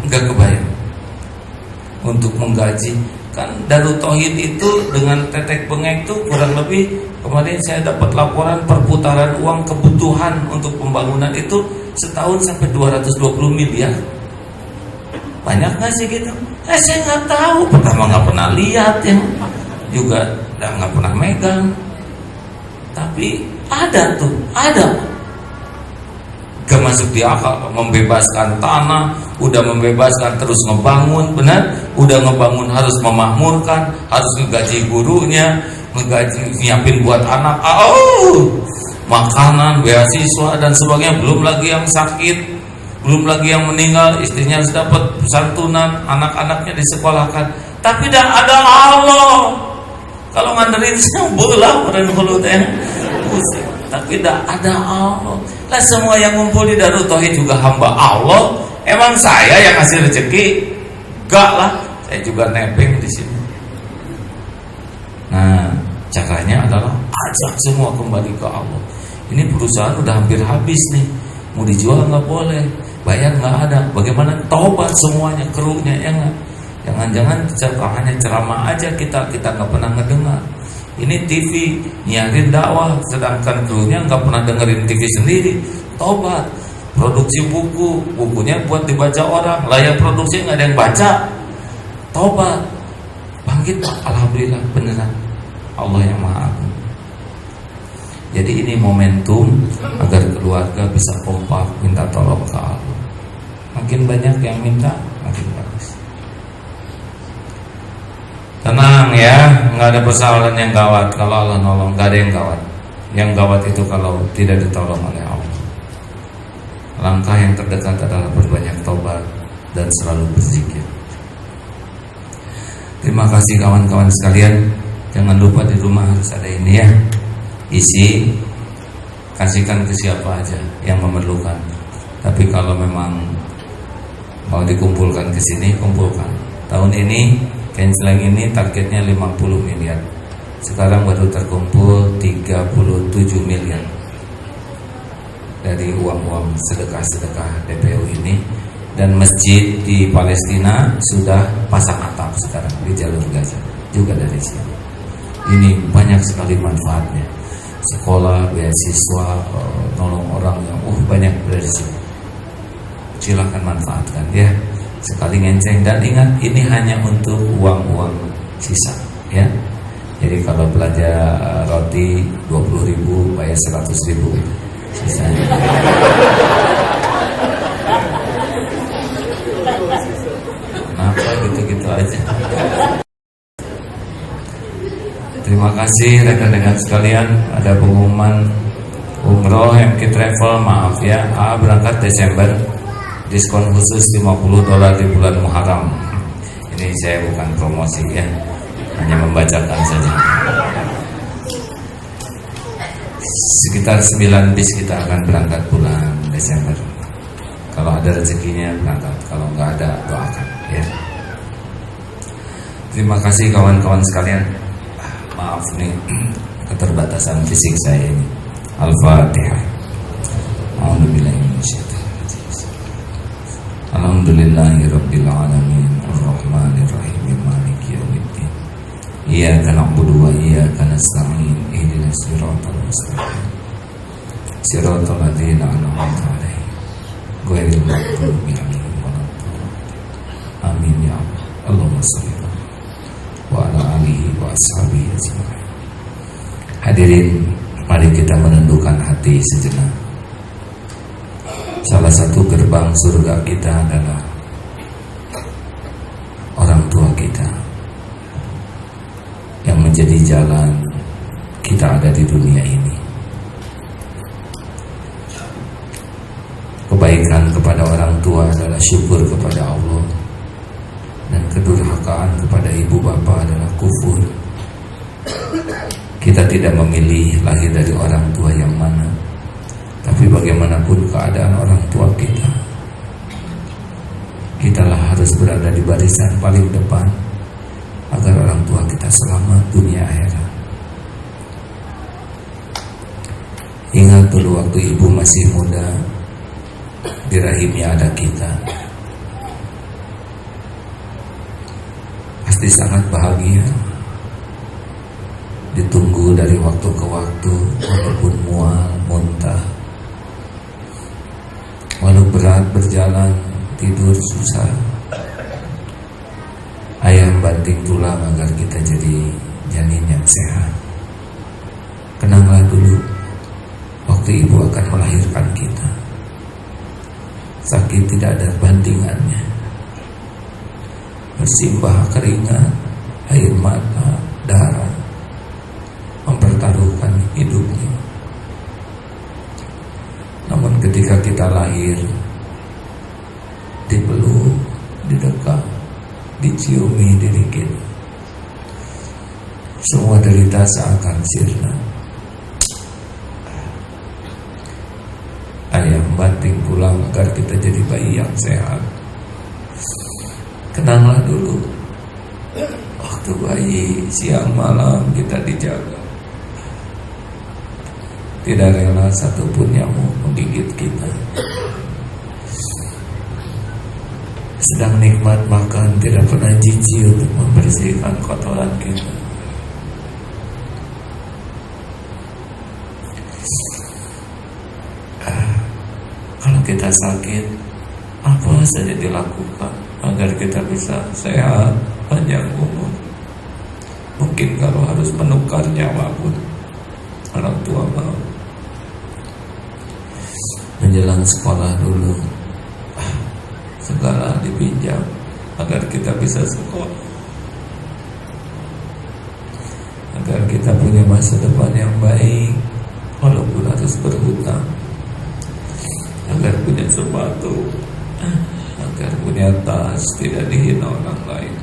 Gak kebayang untuk menggaji. Kan Darut Tauhid itu dengan tetek bengek itu kurang lebih, kemarin saya dapat laporan perputaran uang kebutuhan untuk pembangunan itu setahun sampai 220 miliar. Banyak nggak sih gitu? Saya nggak tahu, pertama nggak pernah lihat ya, juga nggak pernah megang. Tapi ada tuh, ada. Gak masuk di akal, membebaskan tanah, udah membebaskan terus ngebangun, benar? Udah ngebangun harus memakmurkan, harus ngegaji gurunya, nyiapin buat anak, makanan, beasiswa dan sebagainya. Belum lagi yang sakit, belum lagi yang meninggal, istrinya harus dapat santunan, anak-anaknya disekolahkan. Tapi dah ada Allah. Kalau nganterin saya bola pada dulu teh, tapi dah ada Allah. Lah semua yang ngumpul di Darut Tauhid juga hamba Allah. Emang saya yang ngasih rezeki? Enggak lah, saya juga nebeng di sini. Nah, caranya adalah ajak semua kembali ke Allah. Ini perusahaan udah hampir habis nih, mau dijual nggak boleh, bayar nggak ada. Bagaimana taubat semuanya, krunya ya nggak? Jangan-jangan hanya ceramah aja kita nggak pernah ngedengar. Ini TV nyiarin dakwah, sedangkan krunya nggak pernah dengerin TV sendiri. Tobat, produksi bukunya buat dibaca orang, layar produksi nggak ada yang baca. Tobat, bangkit, alhamdulillah beneran. Allah yang Maha Agung. Jadi ini momentum agar keluarga bisa kompak minta tolong ke Allah. Makin banyak yang minta, makin bagus. Tenang ya, nggak ada persoalan yang gawat kalau Allah nolong, nggak ada yang gawat. Yang gawat itu kalau tidak ditolong oleh Allah. Langkah yang terdekat adalah berbanyak tobat dan selalu berzikir. Terima kasih kawan-kawan sekalian. Jangan lupa di rumah harus ada ini ya. Isi, kasihkan ke siapa aja yang memerlukan. Tapi kalau memang mau dikumpulkan ke sini, kumpulkan. Tahun ini Kenceleng ini targetnya 50 miliar. Sekarang baru terkumpul 37 miliar dari uang-uang sedekah-sedekah DPU ini. Dan masjid di Palestina sudah pasang atap sekarang di jalur Gaza, juga dari sini. Ini banyak sekali manfaatnya. Sekolah, beasiswa, nolong orang yang banyak dari sini. Silakan manfaatkan ya. Sekali ngenceng, dan ingat ini hanya untuk uang-uang sisa ya. Jadi kalau belanja roti 20.000 bayar 100.000 sisanya. Kenapa gitu-gitu aja. Terima kasih rekan-rekan sekalian. Ada pengumuman umroh MK Travel, maaf ya, berangkat Desember. Diskon khusus $50 di bulan Muharram. Ini saya bukan promosi ya, hanya membacakan saja. Sekitar 9 bis kita akan berangkat bulan Desember. Kalau ada rezekinya berangkat, kalau nggak ada doakan ya. Terima kasih kawan-kawan sekalian. Maaf nih keterbatasan fisik saya ini. Al-Fatihah. Alhamdulillahirabbil alamin arrahmanir rahim maliki yaumiddin. Iyyaka na'budu wa iyyaka nasta'in ihdinas siratal mustaqim. Siratal ladzina an'amta 'alaihim ghairil maghdubi 'alaihim waladdallin. Allahumma shalli wa ala alihi wa ashabihi ajma'in. Hadirin, mari kita menundukkan hati sejenak. Salah satu gerbang surga kita adalah orang tua kita yang menjadi jalan kita ada di dunia ini. Kebaikan kepada orang tua adalah syukur kepada Allah, dan kedurhakaan kepada ibu bapa adalah kufur. Kita tidak memilih lahir dari orang tua yang mana, tapi bagaimanapun keadaan orang tua kita, kitalah harus berada di barisan paling depan agar orang tua kita selamat dunia akhirat. Ingat dulu waktu ibu masih muda, di rahimnya ada kita, pasti sangat bahagia. Ditunggu dari waktu ke waktu, walaupun mual, muntah, walau berat berjalan, tidur susah, ayah banting tulang agar kita jadi janin yang sehat. Kenanglah dulu waktu ibu akan melahirkan kita. Sakit tidak ada bandingannya. Bersimbah keringat, air mata, darah, mempertaruhkan hidupnya. Namun ketika kita lahir, dipeluk, didekat, diciumi diri kita, semua derita seakan sirna. Ayah banting tulang agar kita jadi bayi yang sehat. Kenanglah dulu waktu bayi, siang malam kita dijaga. Tidak rela satupun nyamuk menggigit kita. Sedang nikmat makan, tidak pernah jijik untuk membersihkan kotoran kita. Kalau kita sakit, apa saja dilakukan agar kita bisa sehat, panjang umur. Mungkin kalau harus menukar nyawa pun orang tua mau. Menjelang sekolah dulu, segala dipinjam agar kita bisa sekolah, agar kita punya masa depan yang baik, walaupun harus berhutang, agar punya sepatu, agar punya tas, tidak dihina orang lain.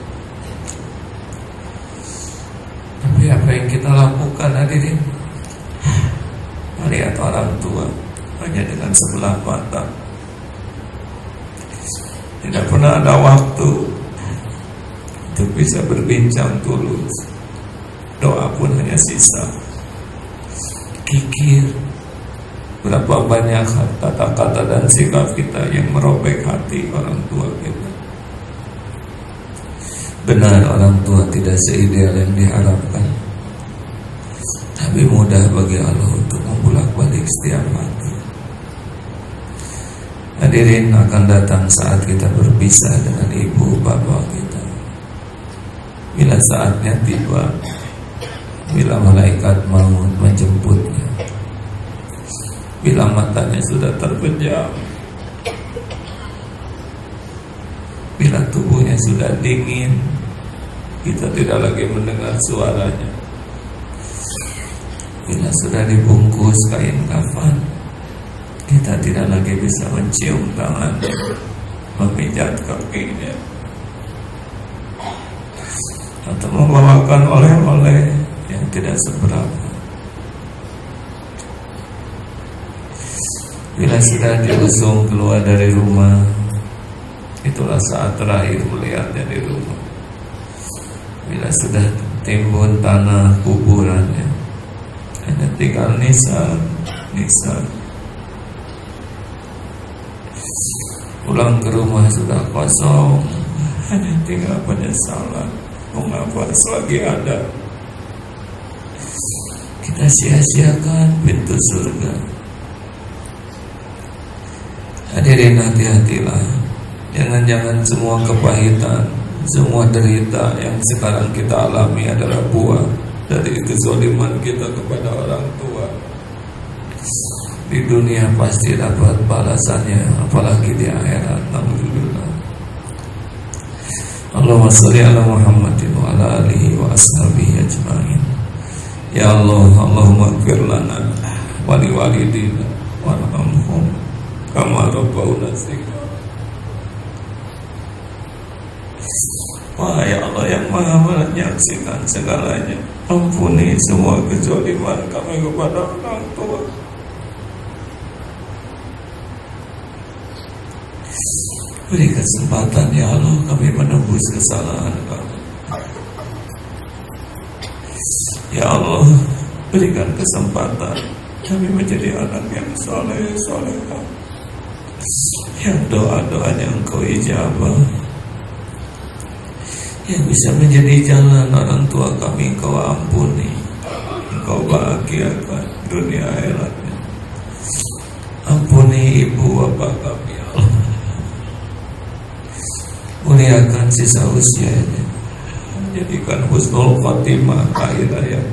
Tapi apa yang kita lakukan hadirin? Melihat orang tua hanya dengan sebelah mata. Tidak pernah ada waktu untuk bisa berbincang tulus. Doa pun hanya sisa. Kikir. Berapa banyak kata-kata dan sikap kita yang merobek hati orang tua kita. Benar, orang tua tidak seideal yang diharapkan, tapi mudah bagi Allah untuk membulak-balik setiap hati. Hadirin, akan datang saat kita berpisah dengan ibu bapa kita. Bila saatnya tiba, bila malaikat maut menjemputnya, bila matanya sudah terpejam, bila tubuhnya sudah dingin, kita tidak lagi mendengar suaranya, bila sudah dibungkus kain kafan, kita tidak lagi bisa mencium tangannya, memijat kakinya, atau membawakan oleh-oleh yang tidak seberapa. Bila sudah diusung keluar dari rumah, itulah saat terakhir melihatnya di rumah. Bila sudah timbun tanah kuburannya, hanya tinggal nisan. Pulang ke rumah sudah kosong, hanya tinggal penyesalan. Mengapa selagi ada, kita sia-siakan pintu surga. Hadirin, hati-hatilah. Jangan-jangan semua kepahitan, Semua derita yang sekarang kita alami adalah buah dari kezaliman kita kepada orang tua. Di dunia pasti dapat balasannya, apalagi di akhirat. Alhamdulillah. Allahumma sholli ala Muhammadin wa ala alihi wa ashabihi ajma'in. Ya Allah, Allahumma ighfir lana wa li walidina warhamhum kama rabbawna shighara. Wahai Allah yang Maha menyaksikan segalanya, ampuni semua kezaliman kami kepada orang tua. Beri kesempatan ya Allah kami menembus kesalahan kami. Ya Allah, berikan kesempatan kami menjadi anak yang soleh-solehah, yang doa-doanya Engkau ijabah, yang bisa menjadi jalan orang tua kami Engkau ampuni, Engkau bahagiakan dunia akhiratnya. Ampuni ibu bapak kami ya Allah, muliakan sisa usianya, jadikan husnul khotimah akhir hayat,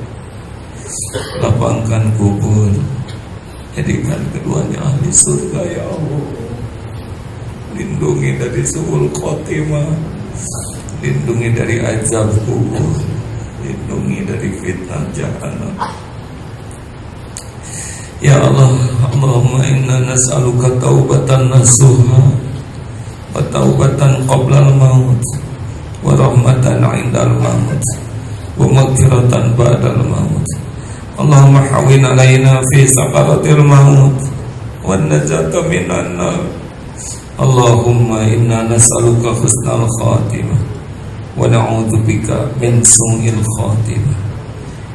lapangkan kubur, jadikan keduanya ahli surga ya Allah. Lindungi dari suul khotimah, lindungi dari azab kubur, lindungi dari fitnah jahannam. Ya Allah, Allahumma inna nas'aluka taubatan nasuha wa taubatan qabla al-maut wa rahmatan 'inda al-maut wa maghfiratan ba'da al-maut. Allahumma hawwin 'alaina fi sakaratil maut wa najata minan nar. Allahumma inna nas'aluka husnal khatimah wa na'udzubika min su'il khatimah.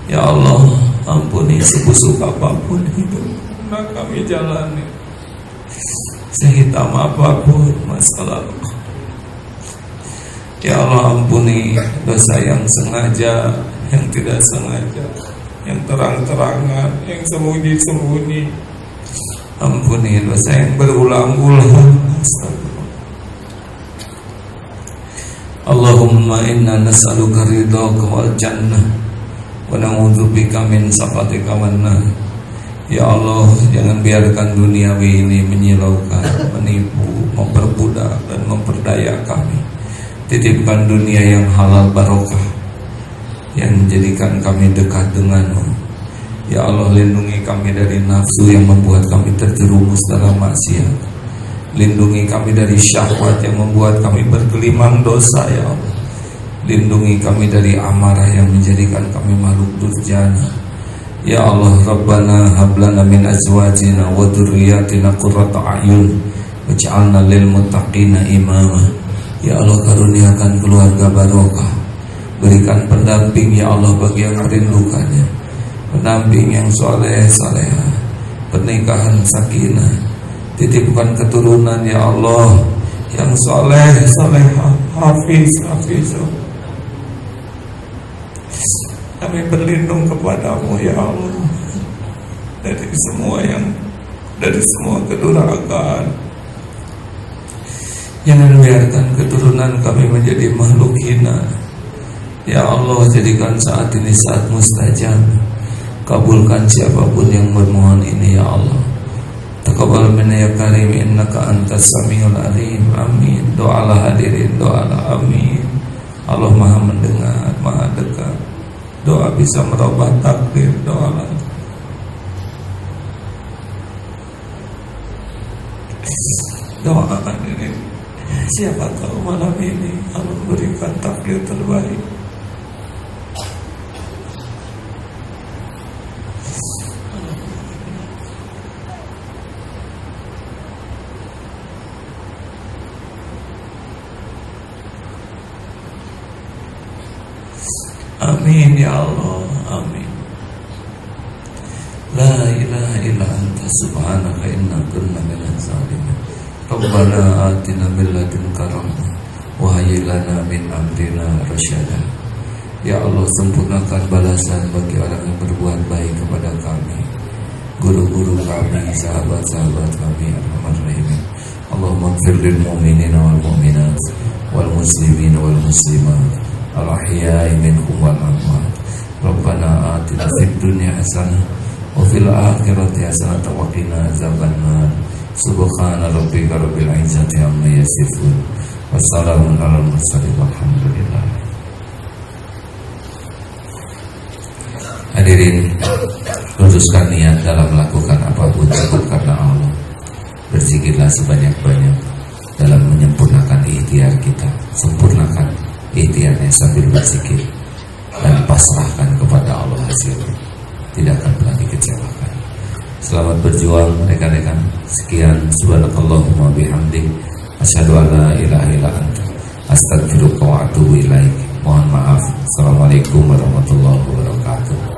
Ya Allah, ampuni sebusuk apapun hidup yang kami jalani, sehitam apapun masa lalu. Ya Allah, ampuni dosa yang sengaja, yang tidak sengaja, yang terang-terangan, yang sembunyi-sembunyi. Ampuni dosa yang berulang-ulang. Allahumma inna nas'aluka ridhaka wal jannah wa na'udzubika min sakhatika wan nar. Ya Allah, jangan biarkan duniawi ini menyilaukan, menipu, memperbudak dan memperdaya kami. Titipkan dunia yang halal barokah, yang menjadikan kami dekat denganmu. Ya Allah, lindungi kami dari nafsu yang membuat kami terjerumus dalam maksiat. Lindungi kami dari syahwat yang membuat kami bergelimang dosa ya Allah. Lindungi kami dari amarah yang menjadikan kami makhluk durjana. Ya Allah, Rabbana hablana min azwajina wa dzurriyyatina qurrata a'yun waj'alna lil muttaqina imama. Ya Allah, karuniakan keluarga barokah. Berikan pendamping ya Allah bagi yang merindukannya, pendamping yang soleh salehah, pernikahan sakinah. Titipkan keturunan ya Allah yang soleh salehah, hafiz hafizah. Kami berlindung kepadamu ya Allah dari semua kedurhakaan. Jangan biarkan keturunan kami menjadi makhluk hina. Ya Allah, jadikan saat ini saat mustajab. Kabulkan siapapun yang bermohon ini ya Allah. Taqabbal minna ya karim, innaka antas samiul alim. Amin. Doalah hadirin, doalah amin. Allah Maha mendengar, Maha dekat. Doa bisa merubah takdir, doalah. Doa hadirin. Siapa tahu malam ini Allah berikan takdir terbaik. Amin ya Allah, amin. La ilaha illa anta subhanaka inna kunna minaz zalimin. Rabbana atina min ladunka rahmah wa hayyi lana min amrina rasyada. Ya Allah, sempurnakan balasan bagi orang yang berbuat baik kepada kami, guru-guru kami, sahabat-sahabat kami, arhamar rahimin. Allahumma ighfir lil mu'minina wal mu'minat wal muslimin wal muslimat al ahya'i minhum wal amwat. Rabbana atina fid dunya hasanah wa fil akhirati hasanah wa qina azabannar. Subhana rabbika rabbil izzati amma yasifun. Wassalamun alal mursalin walhamdulillah. Hadirin, luruskan niat dalam melakukan apapun cukup karena Allah. Berzikirlah sebanyak-banyak dalam menyempurnakan ikhtiar kita. Sempurnakan ikhtiarnya sambil berzikir dan pasrahkan kepada Allah hasilnya. Tidak akan pernah dikecewakan. Selamat berjuang rekan-rekan. Sekian, subhanakallahumma bihamdik, asyhadu an la ilaha illa anta, astaghfiruka wa atubu ilaik. Mohon maaf. Assalamualaikum warahmatullahi wabarakatuh.